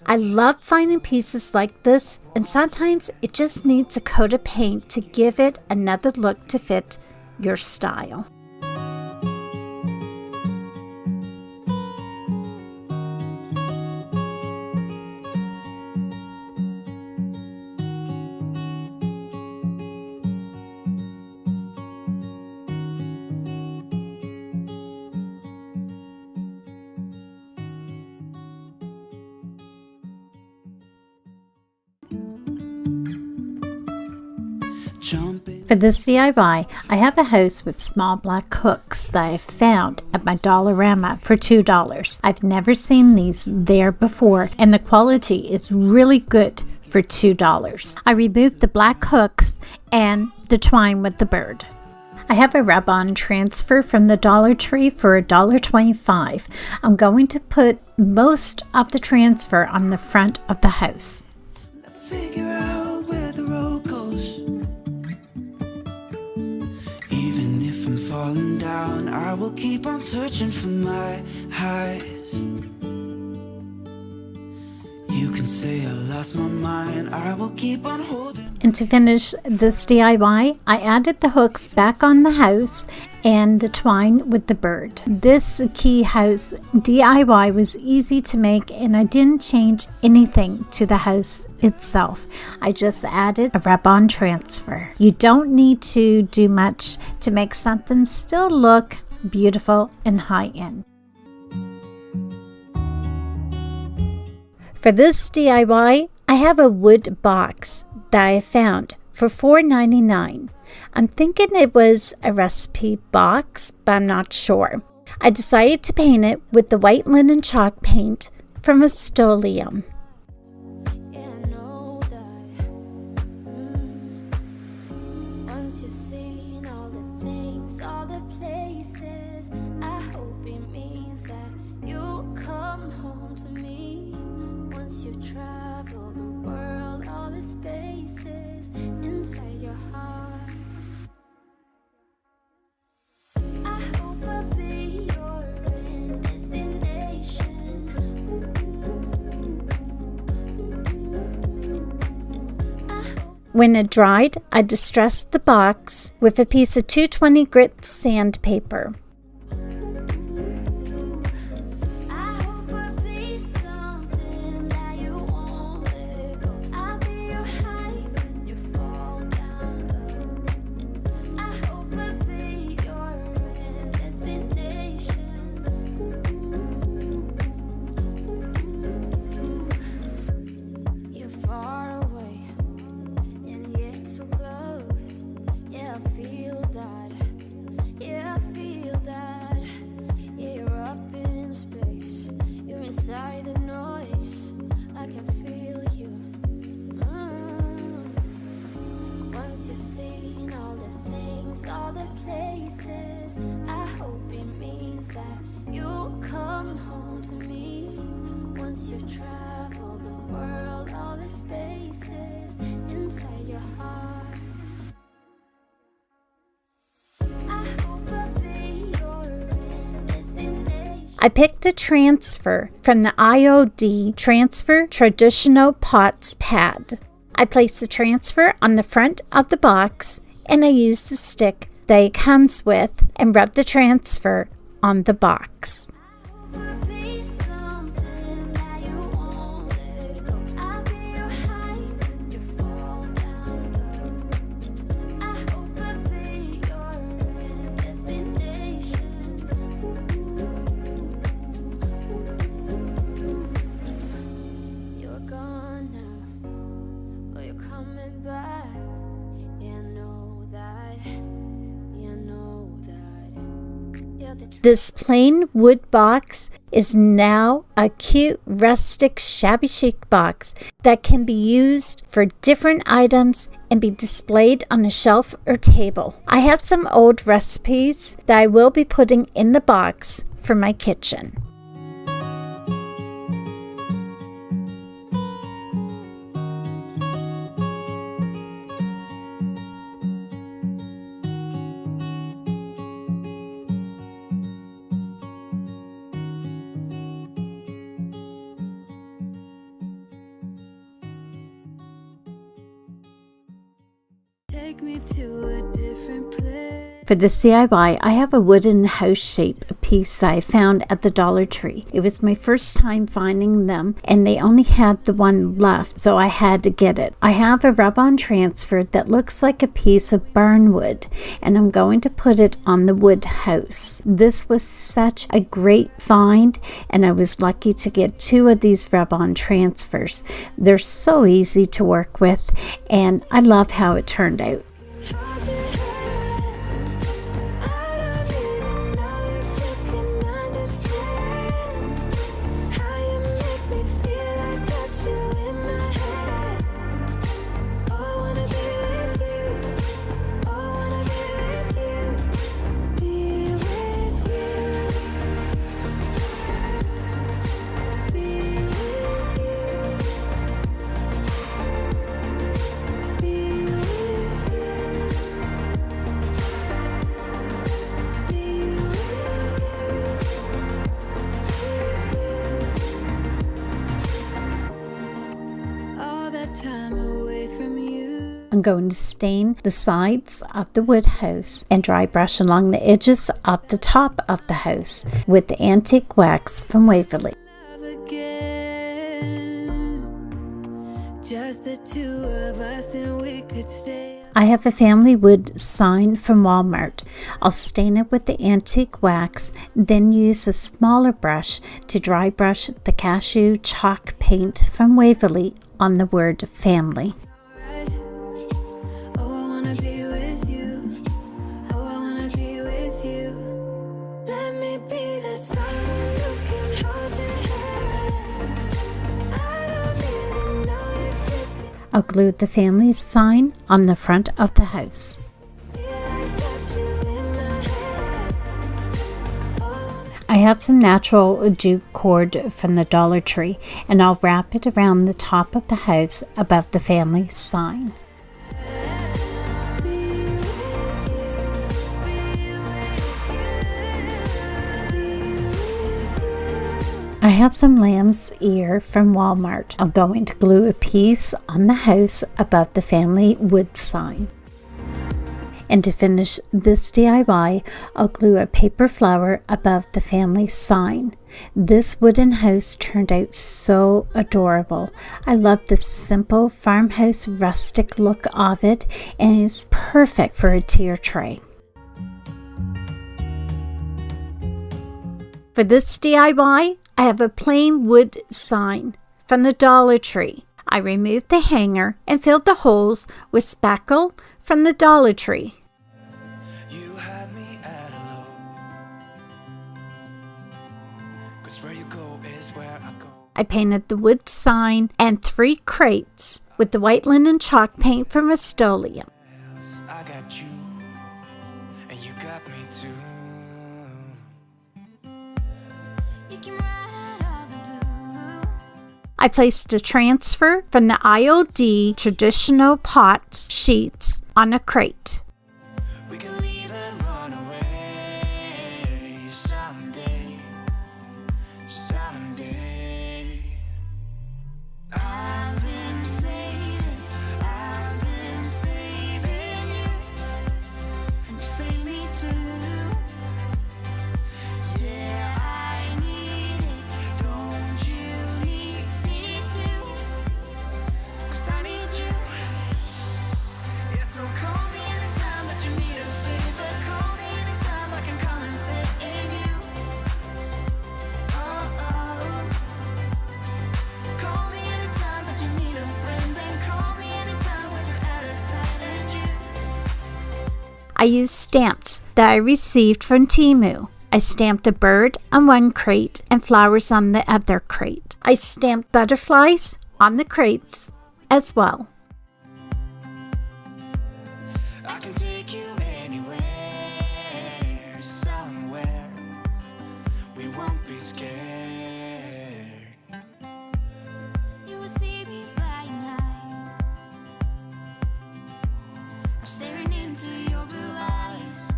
I love finding pieces like this, and sometimes it just needs a coat of paint to give it another look to fit your style. For this DIY, I have a house with small black hooks that I found at my Dollarama for $2. I've never seen these there before, and the quality is really good for $2. I removed the black hooks and the twine with the bird. I have a rub-on transfer from the Dollar Tree for $1.25. I'm going to put most of the transfer on the front of the house. Figure out where the road goes. Even if I'm falling down, I will keep on searching for my highs. You can say I lost my mind, I will keep on holding. And to finish this DIY, I added the hooks back on the house and the twine with the bird. This key house DIY was easy to make, and I didn't change anything to the house itself. I just added a rub-on transfer. You don't need to do much to make something still look beautiful and high-end. For this DIY, I have a wood box that I found for $4.99. I'm thinking it was a recipe box, but I'm not sure. I decided to paint it with the white linen chalk paint from Rust-Oleum. When it dried, I distressed the box with a piece of 220 grit sandpaper. I picked a transfer from the IOD Transfer Traditional Pots pad. I placed the transfer on the front of the box, and I used the stick that it comes with and rubbed the transfer on the box. This plain wood box is now a cute, rustic, shabby chic box that can be used for different items and be displayed on a shelf or table. I have some old recipes that I will be putting in the box for my kitchen. Take me to a different place. For the DIY, I have a wooden house shape piece that I found at the Dollar Tree. It was my first time finding them, and they only had the one left, so I had to get it. I have a rub-on transfer that looks like a piece of barnwood, and I'm going to put it on the wood house. This was such a great find, and I was lucky to get 2 of these rub-on transfers. They're so easy to work with, and I love how it turned out. Hold your hand. I don't even know if you can understand how you make me feel. I got you in my head. Oh, I wanna be with you. Oh, I wanna be with you. Be with you. Be with you. Be with you. All that time away from you. I'm going to stain the sides of the wood house and dry brush along the edges of the top of the house with the antique wax from Waverly. Love again. Just the two of us, and we could stay. I have a family wood sign from Walmart. I'll stain it with the antique wax, then use a smaller brush to dry brush the cashew chalk paint from Waverly on the word family. Right. Oh, I wanna be with you. Oh, I wanna be with you. Let me be the someone who can hold your hand. I don't even know if you can I'll glue the family sign on the front of the house. feel. I got you in my head. Oh, I have some natural jute cord from the Dollar Tree, and I'll wrap it around the top of the house above the family sign. be with you. Be with you. Be with you. I have some lamb's ear from Walmart. I'm going to glue a piece on the house above the family wood sign. And to finish this DIY, I'll glue a paper flower above the family sign. This wooden house turned out so adorable. I love the simple farmhouse rustic look of it, and it's perfect for a tier tray. For this DIY, I have a plain wood sign from the Dollar Tree. I removed the hanger and filled the holes with spackle from the Dollar Tree. You had me at hello, 'cause where you go is where I go. I painted the wood sign and 3 crates with the white linen chalk paint from Rust-Oleum. I got you, and you got me too. You can ride all the blue. I placed a transfer from the IOD traditional pots sheets on a crate. We can leave and run away someday, someday. I've been saving you, and you save me too. Yeah, I need it, don't you need me too? 'Cause I need you. Yeah, so call me anytime that you need a favor. Call me anytime I can come and save you. Oh. Call me anytime that you need a friend, and call me anytime when you're at a tight end. You. I used stamps that I received from Temu. I stamped a bird on one crate and flowers on the other crate. I stamped butterflies on the crates as well. I can take you anywhere, somewhere. We won't be scared. You will see me flying high. I'm staring into your blue eyes.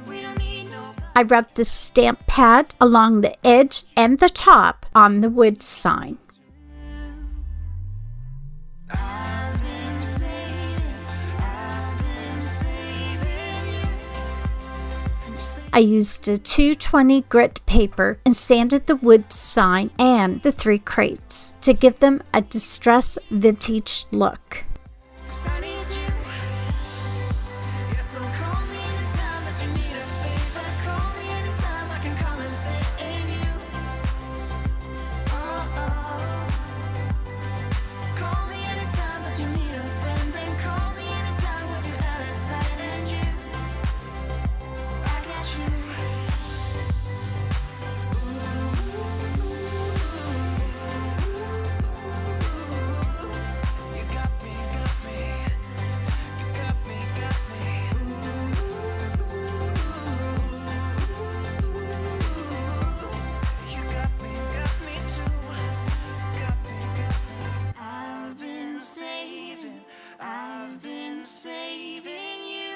We don't need no. I rubbed the stamp pad along the edge and the top on the wood sign. I've been saving you. I used a 220 grit paper and sanded the wood sign and the 3 crates to give them a distressed vintage look. 'Cause I need you. Yeah, so call me anytime that you need a favor. Call me anytime I can come and save you. Oh, oh. Call me anytime that you need a friend. And call me anytime when you're out of time. And you, I got you. You got me, got me. You got me, got me. You got me too. Got me, got me. I've been saving you.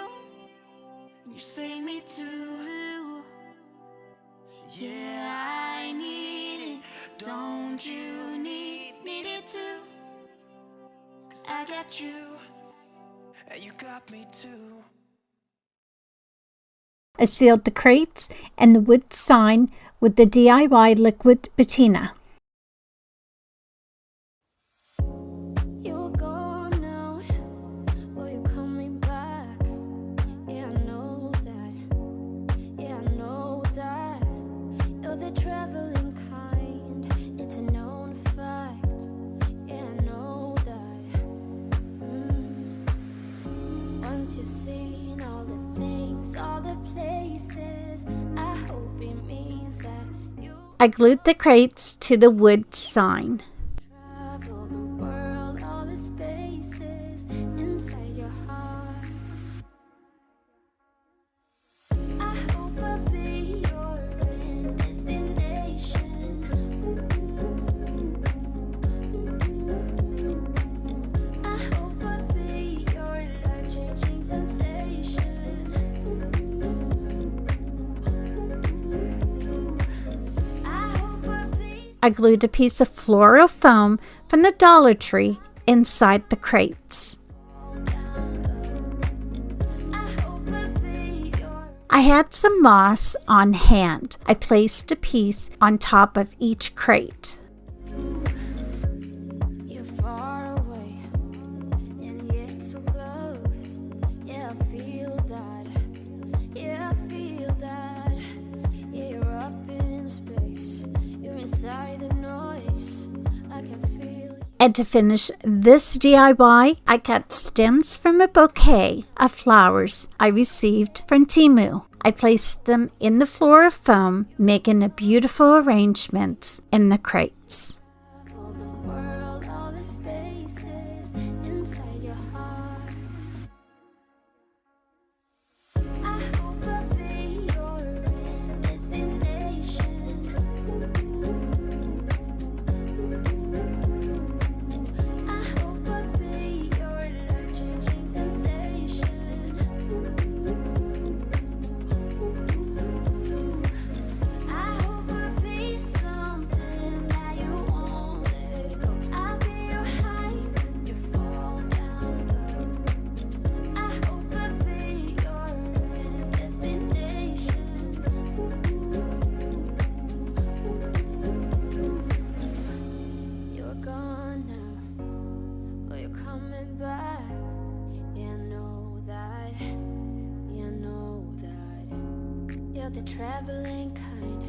You save me too. Yeah, I need it. Don't you need it too? 'Cause I got you. And you got me too. I sealed the crates and the wood sign with the DIY liquid patina. You're gone now. Will you coming back? Yeah, I know that. Yeah, I know that. You're the traveling kind. It's a known fact. Yeah, I know that. Once you've seen all the things, all the places, I hope it means that you I glued the crates to the wood sign. travel the world, all the spaces inside your heart. I hope I'll be your end destination. I hope I'll be your life-changing sensation. I hope I'll be I glued a piece of floral foam from the Dollar Tree inside the crates. down low. I hope I'll be your I had some moss on hand. I placed a piece on top of each crate. You're far away, and yet so close. Yeah, I feel that. Yeah, I feel that. Yeah, you're up in space. You're inside the noise. I can feel it. And to finish this DIY, I cut stems from a bouquet of flowers I received from Temu. I placed them in the floral foam, making a beautiful arrangements in the crates. All the world, all the spaces inside your heart. I hope I'll be your end destination. I hope I'll be your life-changing sensation. I hope I'll be something that you won't let go. I'll be your high when you fall down low. I hope I'll be your end destination. You're gone now, but you're coming back. Yeah, I know that. Yeah, I know that. You're the traveling kind.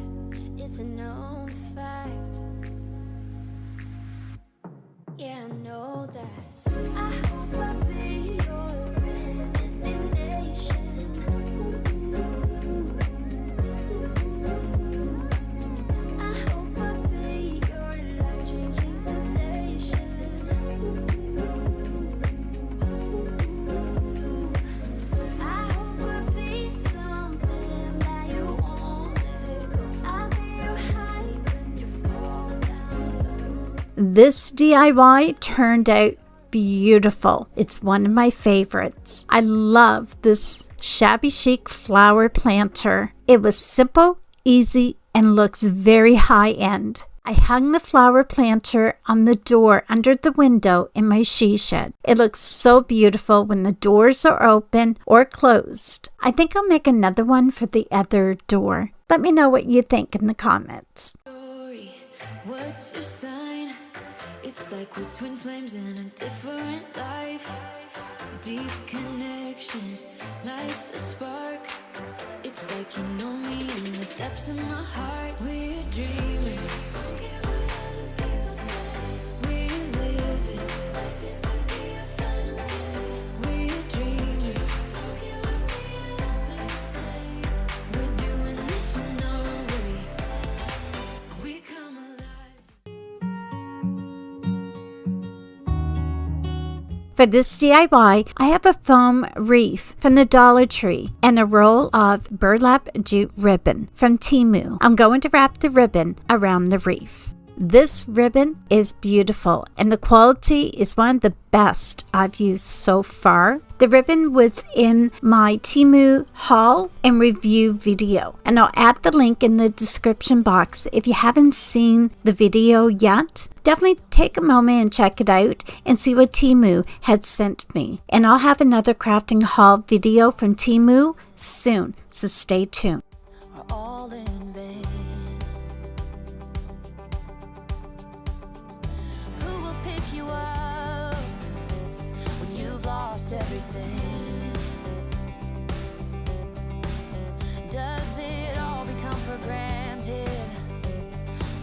It's a known fact. Yeah, I know that. I hope I'll be your end destination. This DIY turned out beautiful. It's one of my favorites. I love this Shabby Chic flower planter. It was simple, easy, and looks very high-end. I hung the flower planter on the door under the window in my she shed. It looks so beautiful when the doors are open or closed. I think I'll make another one for the other door. Let me know what you think in the comments. What's your sign? It's like we're twin flames in a different life. Deep connection lights a spark. It's like you know me in the depths of my heart. We're dreamers. Don't care what other people say. We live it like this could be our final day. We're dreamers. Don't care what the others say. We're doing this in our own way. We come alive. For this DIY, I have a foam wreath from the Dollar Tree and a roll of burlap jute ribbon from Temu. I'm going to wrap the ribbon around the wreath. This ribbon is beautiful and the quality is one of the best I've used so far. The ribbon was in my Temu haul and review video, and I'll add the link in the description box. If you haven't seen the video yet, definitely take a moment and check it out and see what Temu had sent me. And I'll have another crafting haul video from Temu soon, so stay tuned. Are all in vain. Who will pick you up when you've lost everything? Does it all become for granted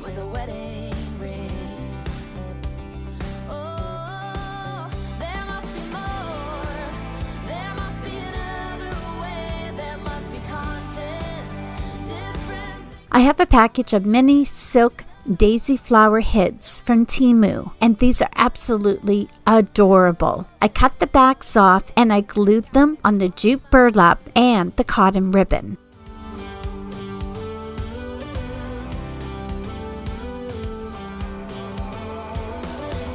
with a wedding ring? Oh, there must be more. There must be another way. There must be conscious, different. I have a package of mini silk daisy flower heads from Temu, and these are absolutely adorable. I cut the backs off and I glued them on the jute burlap and the cotton ribbon.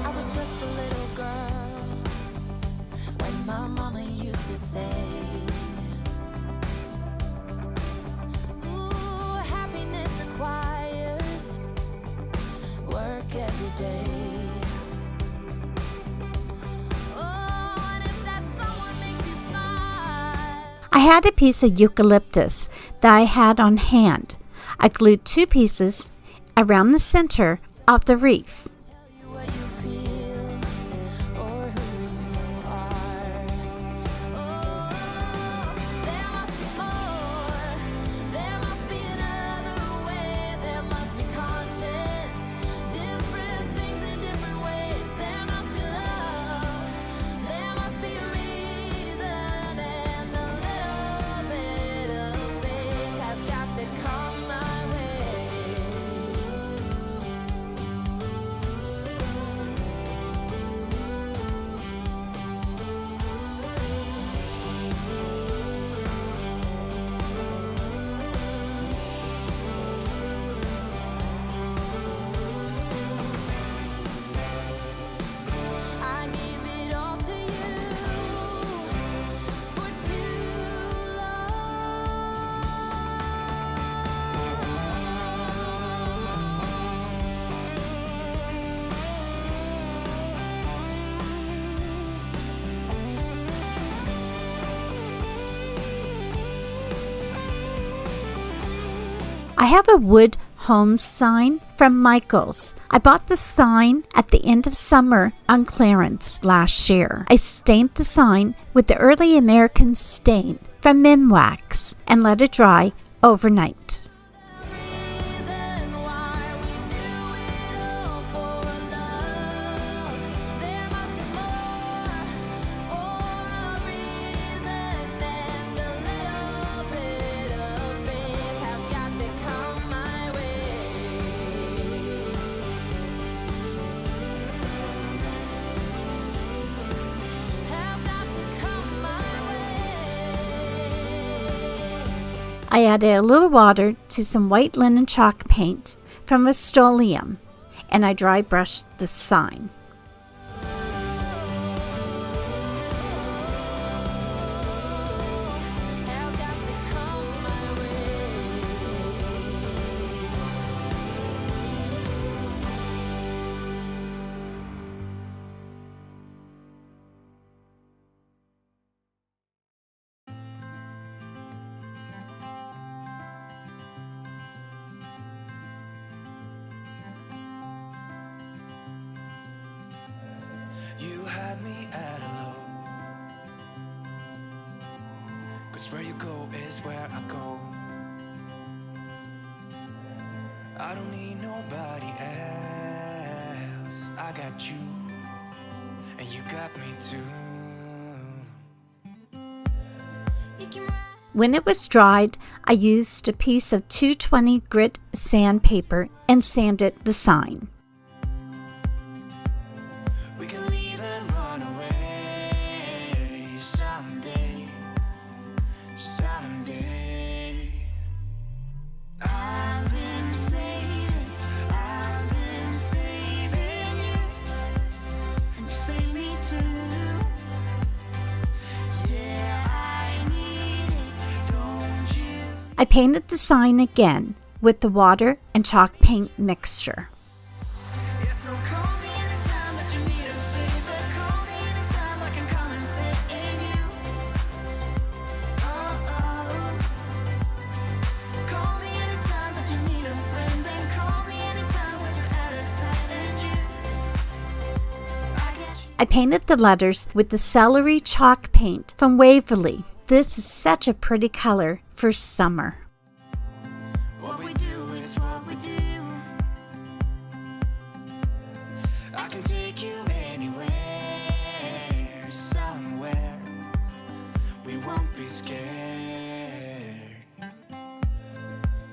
I was just a little girl when my mama used to say, ooh, happiness requires work every day. Oh, and if that someone makes you smile. I had a piece of eucalyptus that I had on hand. I glued 2 pieces around the center of the wreath. You what you feel or who you are. Oh, there must be more. There must be another way. There must be conscious, different things in different ways. There must be love. There must be a reason, and a little bit of faith has got to come my way. I gave it all to you for too I have a wood home sign from Michaels. I bought the sign at the end of summer on clearance last year. I stained the sign with the early American stain from Minwax and let it dry overnight. reason why we do it all for love. There must be more or a reason, and a little bit of faith has got to come my way. Has got to come my way. I added a little water to some white linen chalk paint from Rust-Oleum and I dry brushed the sign. You had me at a low, 'cause where you go is where I go. I don't need nobody else. I got you, and you got me too. When it was dried, I used a piece of 220 grit sandpaper and sanded the sign. We can leave and run away someday, someday. I've been saving you, and you save me too. Yeah, I need it, don't you? I painted the sign again with the water and chalk paint mixture. Yeah, so call me anytime that you need a favor. Call me anytime I can come and sit in you. Call me anytime that you need a friend, and call me anytime when you're at a tight end you. I get you. I painted the letters with the celery chalk paint from Waverly. This is such a pretty color for summer. What we do is what we do. I can take you anywhere, somewhere. We won't be scared.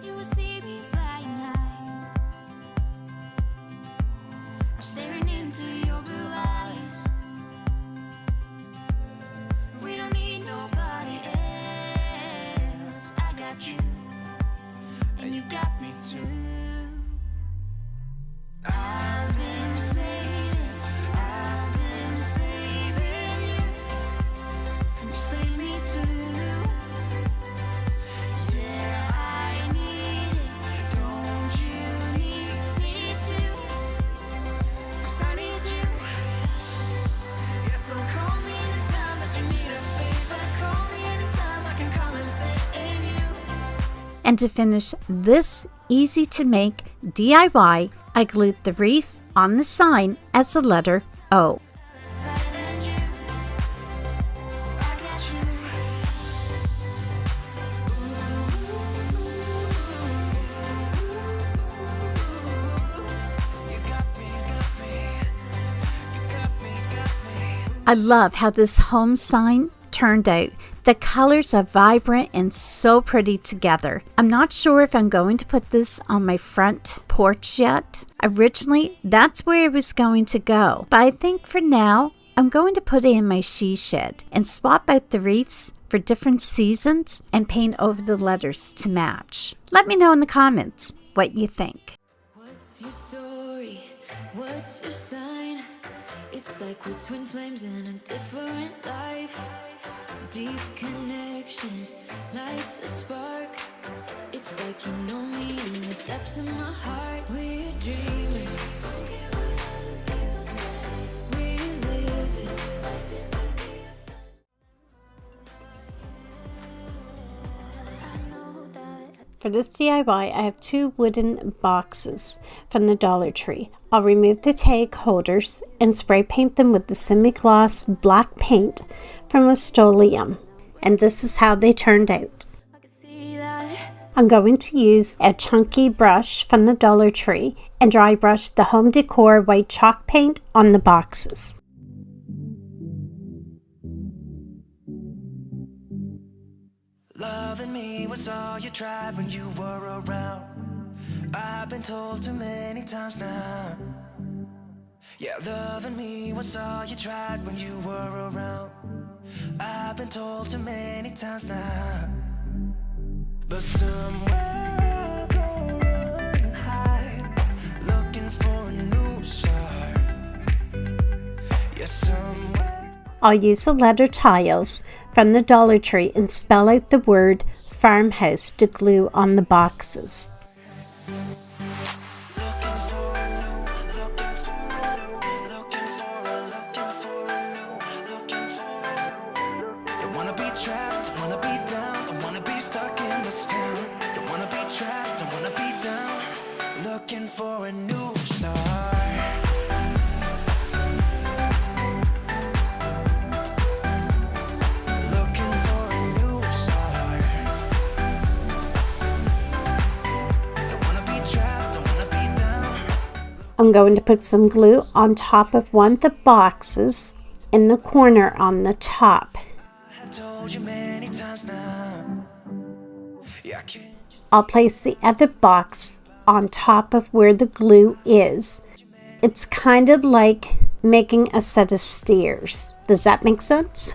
You will see me flying high. I'm staring into your blue eyes. We don't need nobody else. I got you, and you got me too. I've been saving you, and you save me too. Yeah, I need it, don't you need me too? 'Cause I need you. Yeah, so call me anytime that you need a favor. Call me anytime I can come and sit in you. And to finish this easy to make DIY, I glued the wreath on the sign as the letter O. Tight end you. I got you. You got me, I love how this home sign turned out. The colors are vibrant and so pretty together. I'm not sure if I'm going to put this on my front porch yet. Originally, that's where it was going to go, but I think for now, I'm going to put it in my she shed and swap out the wreaths for different seasons and paint over the letters to match. Let me know in the comments what you think. What's your story? What's your sign? It's like we're twin flames in a different life. Deep connection lights a spark. It's like you know me in the depths of my heart. We're dreamers. Don't care what other people say. We live it like this could be a For this DIY, I have 2 wooden boxes from the Dollar Tree. I'll remove the tag holders and spray paint them with the semi-gloss black paint from Rust-Oleum. And this is how they turned out. I can see that. I'm going to use a chunky brush from the Dollar Tree and dry brush the Home Decor white chalk paint on the boxes. Loving me was all you tried when you were around. I've been told too many times now. Yeah, loving me was all you tried when you were around. I've been told too many times now. But somewhere I'll go and hide, looking for an Yes, somewhere. I'll use the letter tiles from the Dollar Tree and spell out the word Farmhouse to glue on the boxes. Don't wanna be trapped, don't wanna be down, don't wanna be stuck in this town. Don't wanna be trapped, don't wanna be down. Looking for a new start. Looking for a new start. Don't wanna be trapped, don't wanna be down. I'm going to put some glue on top of one of the boxes in the corner on the top. I've told you many times now. Yeah, I can't. I'll place the other box on top of where the glue is. It's kind of like making a set of stairs. Does that make sense?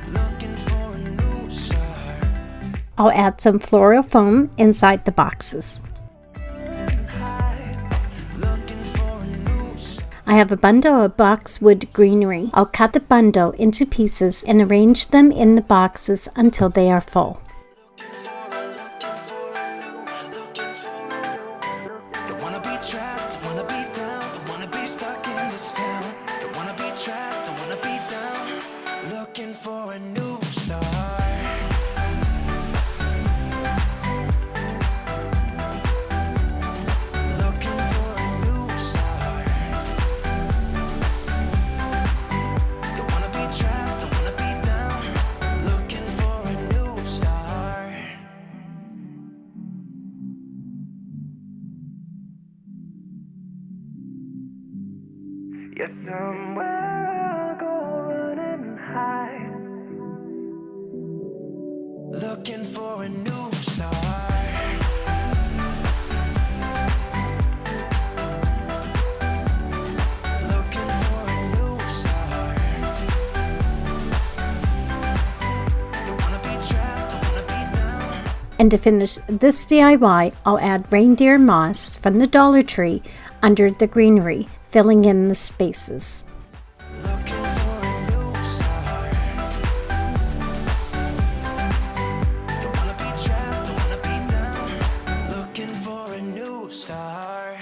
Looking for a new start. I'll add some floral foam inside the boxes. Looking for a new start. I have a bundle of boxwood greenery. I'll cut the bundle into pieces and arrange them in the boxes until they are full. Don't wanna be trapped, don't wanna be down, don't wanna be stuck in this town. Don't wanna be trapped, don't wanna be down. Looking for a new start. Looking for a new start. Don't wanna be trapped, don't wanna be down. Looking for a new start. Yes, somewhere I'll go running and hide. Looking for a new start. Looking for a new start. Don't wanna be trapped, don't wanna be down. And to finish this DIY, I'll add reindeer moss from the Dollar Tree under the greenery, filling in the spaces. Looking for a new start. Don't wanna be trapped, don't wanna be down. Looking for a new start.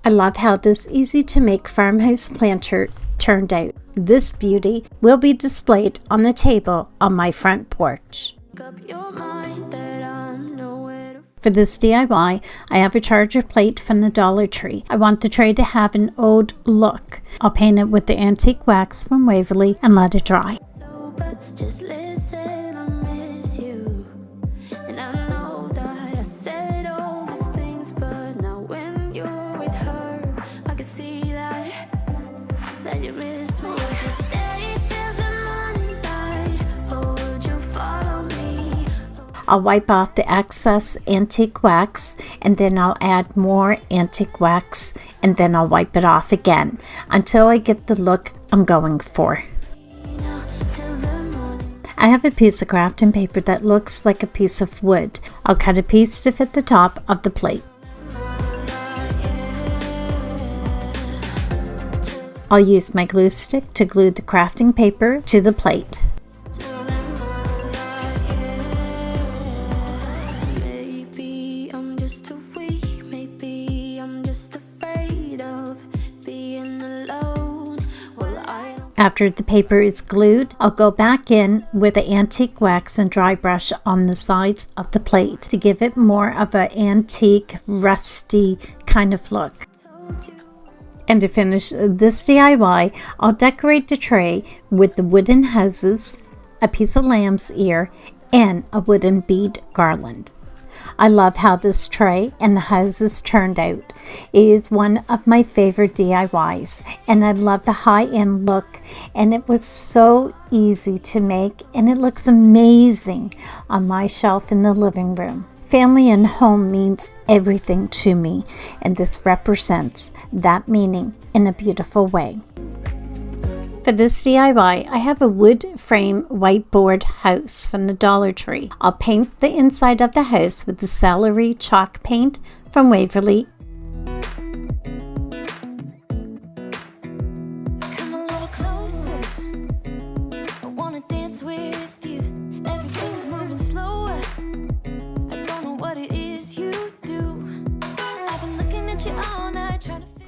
I love how this easy to make farmhouse planter turned out. This beauty will be displayed on the table on my front porch. Make up your mind that I'm nowhere to For this DIY, I have a charger plate from the Dollar Tree. I want the tray to have an old look. I'll paint it with the antique wax from Waverly and let it dry. so, but just listen, I miss you. And I know that I said all these things, but now when you're with her, I can see that you miss me. Would you stay till the morning light, or would you follow me? I'll wipe off the excess antique wax, and then I'll add more antique wax, and then I'll wipe it off again until I get the look I'm going for. Till the morning. I have a piece of crafting paper that looks like a piece of wood. I'll cut a piece to fit the top of the plate. I'll use my glue stick to glue the crafting paper to the plate. Maybe I'm just too weak, maybe I'm just afraid of being alone. Well, I don't After the paper is glued, I'll go back in with the antique wax and dry brush on the sides of the plate to give it more of an antique, rusty kind of look. told you. And to finish this DIY, I'll decorate the tray with the wooden houses, a piece of lamb's ear, and a wooden bead garland. I love how this tray and the houses turned out. It is one of my favorite DIYs, and I love the high-end look, and it was so easy to make, and it looks amazing on my shelf in the living room. Family and home means everything to me, and this represents that meaning in a beautiful way. For this DIY, I have a wood frame whiteboard house from the Dollar Tree. I'll paint the inside of the house with the celery chalk paint from Waverly.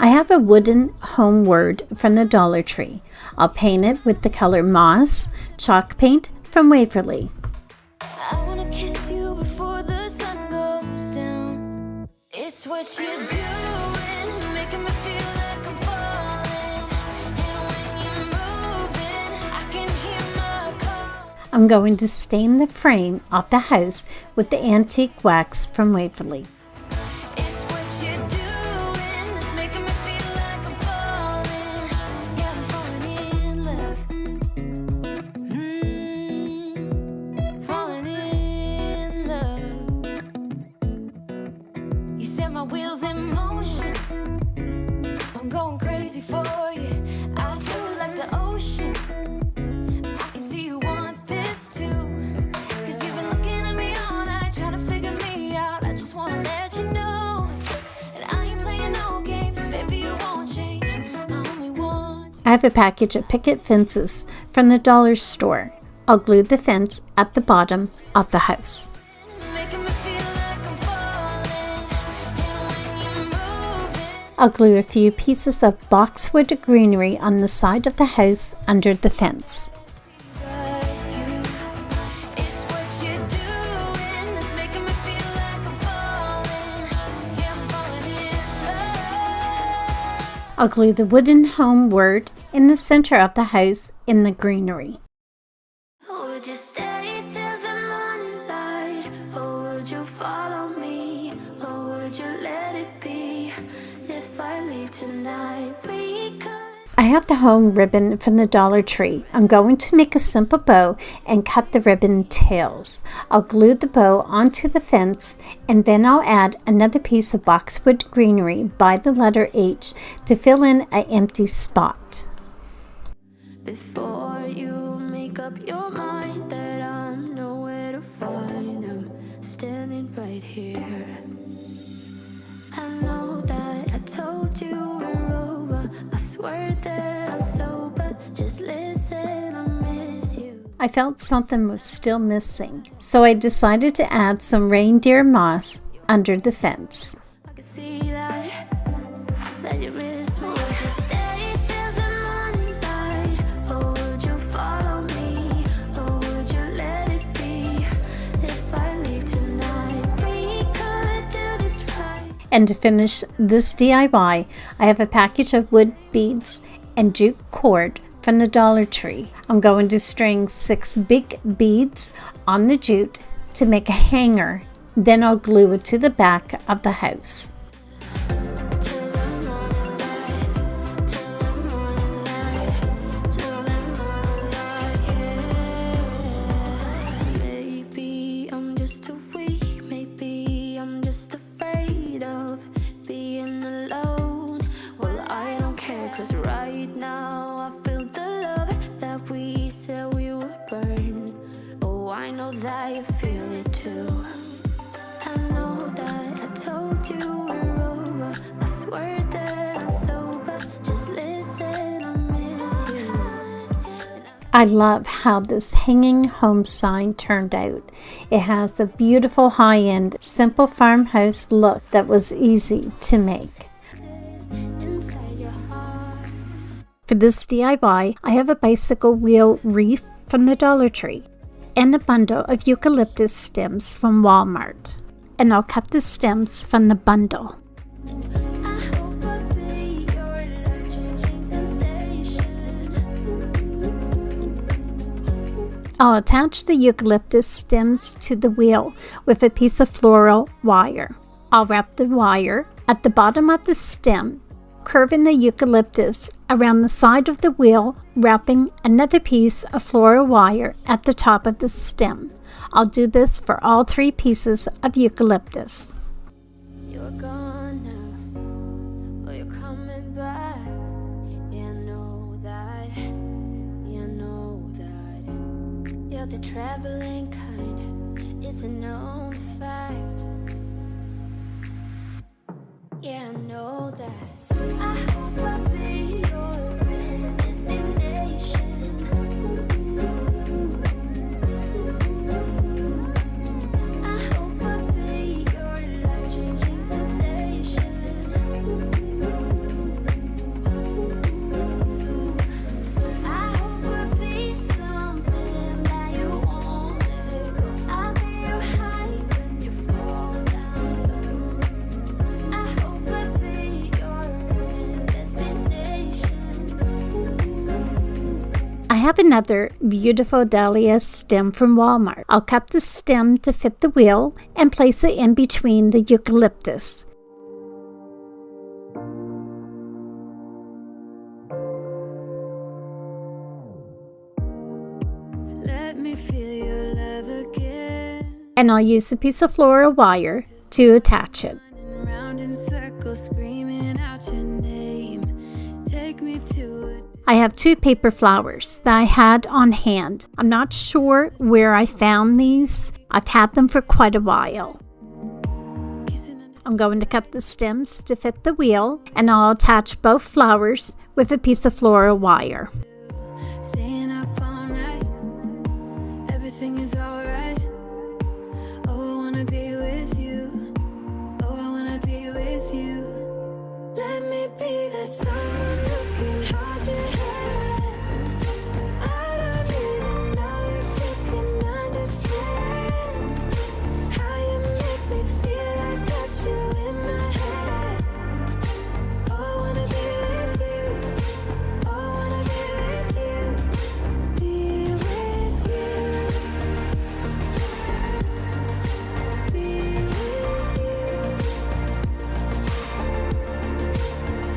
I have a wooden home word from the Dollar Tree. I'll paint it with the color moss, chalk paint from Waverly. I wanna kiss you before the sun goes down. It's what you're doing, making me feel like I'm falling. And when you're moving, I can hear my call. I'm going to stain the frame of the house with the antique wax from Waverly. It's what you're doing, that's making me feel like I'm falling. Yeah, I'm falling in love. Falling in love. You set my wheels in motion. I'm going crazy for you. I feel like the ocean. I can see you want this too. 'Cause you've been looking at me all night, trying to figure me out. I just wanna let you know. And I ain't playing no games, baby, you won't change. I only want I have a package of picket fences from the dollar store. I'll glue the fence at the bottom of the house. making me feel like I'm falling. And when you're moving, I'll glue a few pieces of boxwood greenery on the side of the house under the fence. but you. It's what you're doing that's making me feel like I'm falling. Yeah, I'm falling in love. I'll glue the wooden home word in the center of the house in the greenery. Would you stay till the morning light? Or would you follow me? Or would you let it be? If I leave tonight, we could. I have the home ribbon from the Dollar Tree. I'm going to make a simple bow and cut the ribbon tails. I'll glue the bow onto the fence and then I'll add another piece of boxwood greenery by the letter H to fill in an empty spot. Before you make up your mind that I'm nowhere to find, I'm standing right here. I know that I told you we're over. I swear that I'm sober. Just listen, I miss you. I felt something was still missing, so I decided to add some reindeer moss under the fence. I can see that you miss me. Would you stay till the morning light? Or would you follow me? Or would you let it be? If I leave tonight, we could do this right. And to finish this DIY, I have a package of wood beads and jute cord from the Dollar Tree. I'm going to string 6 big beads on the jute to make a hanger. Then I'll glue it to the back of the house. Till the morning light, till the morning light, till the morning light, yeah. Maybe I'm just too weak, maybe I'm just afraid of being alone. Well, I don't care, 'cause right now I feel the love that we said we would burn. Oh, I know that you feel it too. I know that I told you we're over. I swear that I'm sober. Just listen, I miss you. I love how this hanging home sign turned out. It has a beautiful high-end, simple farmhouse look that was easy to make. Inside your heart. For this DIY, I have a bicycle wheel wreath from the Dollar Tree and a bundle of eucalyptus stems from Walmart. And I'll cut the stems from the bundle. I hope I'll be your life-changing sensation. I'll attach the eucalyptus stems to the wheel with a piece of floral wire. I'll wrap the wire at the bottom of the stem, curving the eucalyptus around the side of the wheel, wrapping another piece of floral wire at the top of the stem. I'll do this for all 3 pieces of eucalyptus. You're gone now, but you're coming back. Yeah, I know that. Yeah, I know that. You're the traveling kind. It's a known fact. Yeah, I know that. I hope I'll be your destination. I hope I'll be your life-changing sensation. have another beautiful dahlia stem from Walmart. I'll cut the stem to fit the wheel and place it in between the eucalyptus. Let me feel your love again. And I'll use a piece of floral wire to attach it. Running round in circles, screaming out your name. Take me to I have 2 paper flowers that I had on hand. I'm not sure where I found these. I've had them for quite a while. I'm going to cut the stems to fit the wheel, and I'll attach both flowers with a piece of floral wire. staying up all night. Everything is alright. Oh, I wanna be with you. Oh, I wanna be with you. Let me be that someone who can hold your hand. I don't even know if you can understand how you make me feel. I got you in my head. Oh, I wanna be with you. Oh, I wanna be with you. Be with you. Be with you.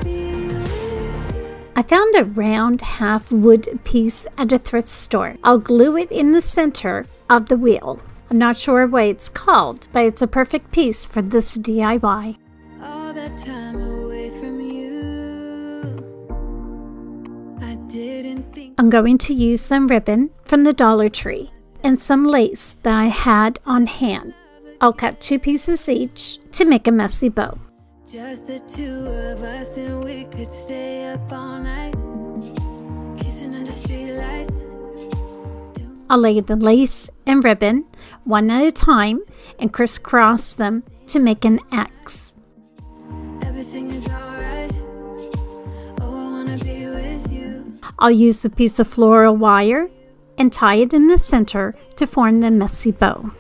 Be with you. I found a round half wood piece at a thrift store. I'll glue it in the center of the wheel. I'm not sure what it's called, but it's a perfect piece for this DIY. All that time away from you. I didn't think I'm going to use some ribbon from the Dollar Tree and some lace that I had on hand. I'll cut 2 pieces each to make a messy bow. just the two of us and we could stay up all night, kissing under streetlights. I'll lay the lace and ribbon one at a time and crisscross them to make an X. Everything is alright. Oh, I wanna be with you. I'll use a piece of floral wire and tie it in the center to form the messy bow.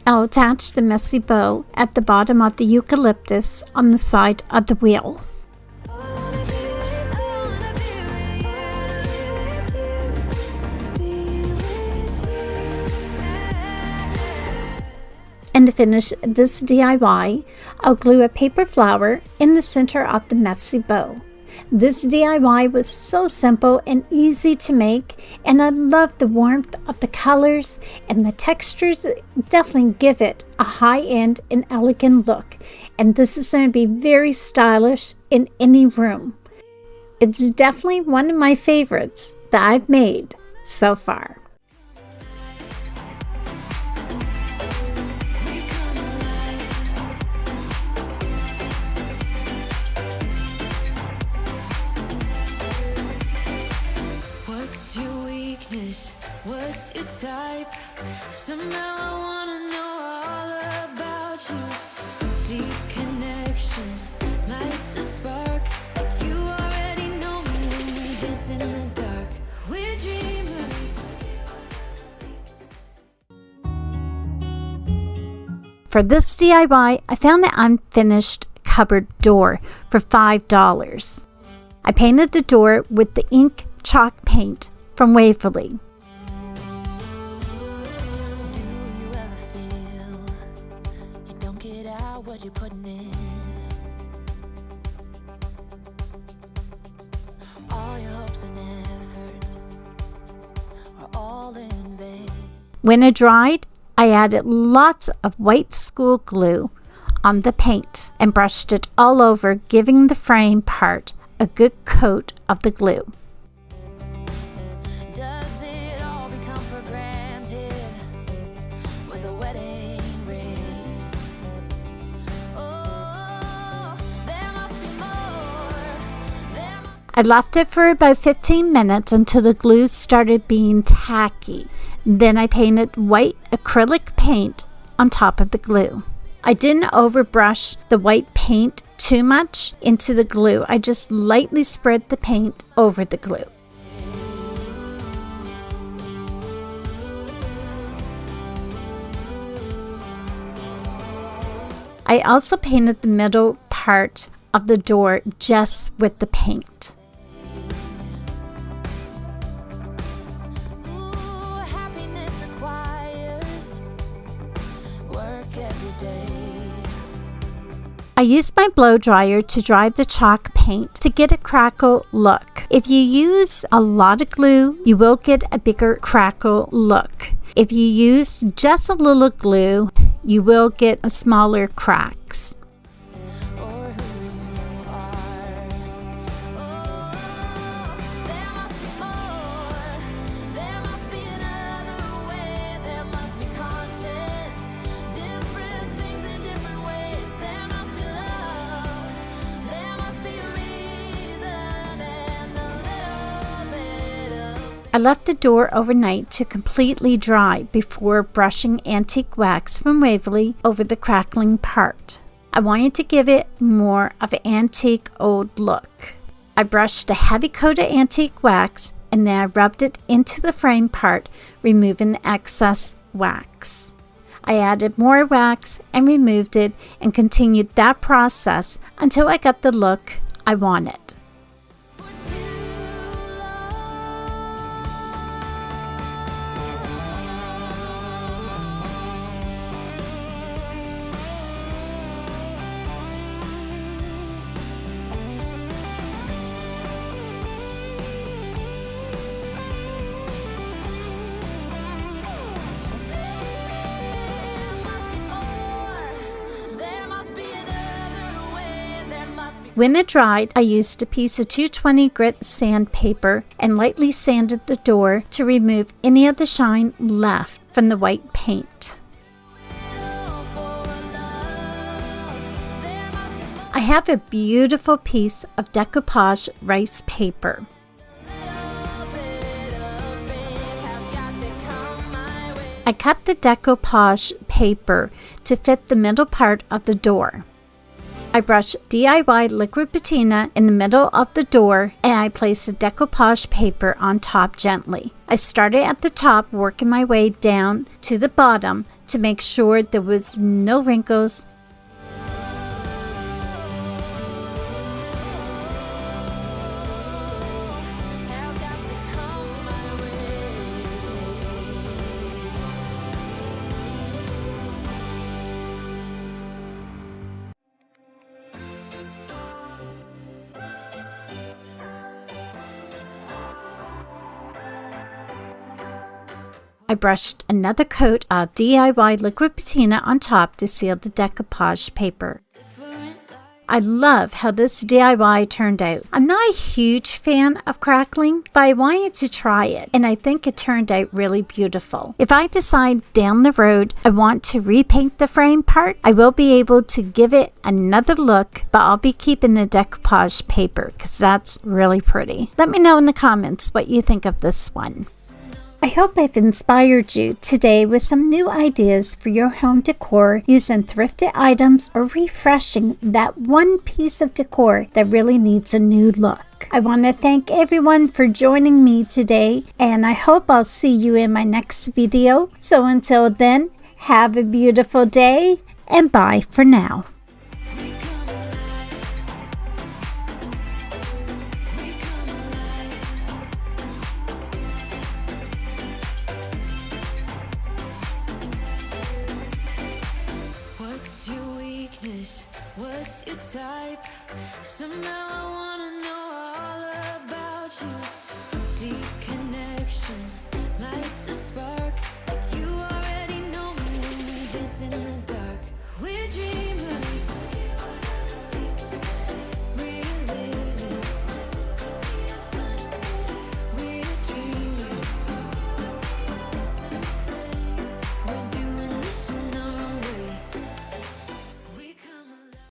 I'll attach the messy bow at the bottom of the eucalyptus on the side of the wheel. And to finish this DIY, I'll glue a paper flower in the center of the messy bow. This DIY was so simple and easy to make, and I love the warmth of the colors, and the textures definitely give it a high-end and elegant look. And this is going to be very stylish in any room. It's definitely one of my favorites that I've made so far. What's your weakness? What's your type? Somehow I wanna know all about you. Deep connection lights a spark. You already know me when we dance in the dark. We're dreamers. For this DIY, I found an unfinished cupboard door for $5. I painted the door with the ink chalk paint from Waverly. Do you ever feel you don't get out what you're putting in? All your hopes and efforts are all in vain. When it dried, I added lots of white school glue on the paint and brushed it all over, giving the frame part a good coat of the glue. Does it all become for granted with a wedding ring? Oh, there must be more. I left it for about 15 minutes until the glue started being tacky. Then I painted white acrylic paint on top of the glue. I didn't overbrush the white paint too much into the glue. I just lightly spread the paint over the glue. I also painted the middle part part of the door just with the paint. Ooh, happiness requires work every day. I used my blow dryer to dry the chalk paint to get a crackle look. If you use a lot of glue, you will get a bigger crackle look. If you use just a little glue, you will get a smaller cracks. Or who you are. Oh, there must be more. There must be another way. There must be conscience. Different things in different ways. There must be love. There must be a reason and a little bit of. I left the door overnight to completely dry before brushing antique wax from Waverly over the crackling part. I wanted to give it more of an antique old look. I brushed a heavy coat of antique wax and then I rubbed it into the frame part, removing the excess wax. I added more wax and removed it and continued that process until I got the look I wanted. When it dried, I used a piece of 220 grit sandpaper and lightly sanded the door to remove any of the shine left from the white paint. I have a beautiful piece of decoupage rice paper. I cut the decoupage paper to fit the middle part of the door. I brushed DIY liquid patina in the middle of the door and I placed the decoupage paper on top gently. I started at the top, working my way down to the bottom to make sure there was no wrinkles. I brushed another coat of DIY liquid patina on top to seal the decoupage paper. I love how this DIY turned out. I'm not a huge fan of crackling, but I wanted to try it, and I think it turned out really beautiful. If I decide down the road I want to repaint the frame part, I will be able to give it another look, but I'll be keeping the decoupage paper because that's really pretty. Let me know in the comments what you think of this one. I hope I've inspired you today with some new ideas for your home decor using thrifted items or refreshing that one piece of decor that really needs a new look. I want to thank everyone for joining me today, and I hope I'll see you in my next video. So until then, have a beautiful day and bye for now. What's your type? Somehow I wanna know all about you. Deep connection lights a spark.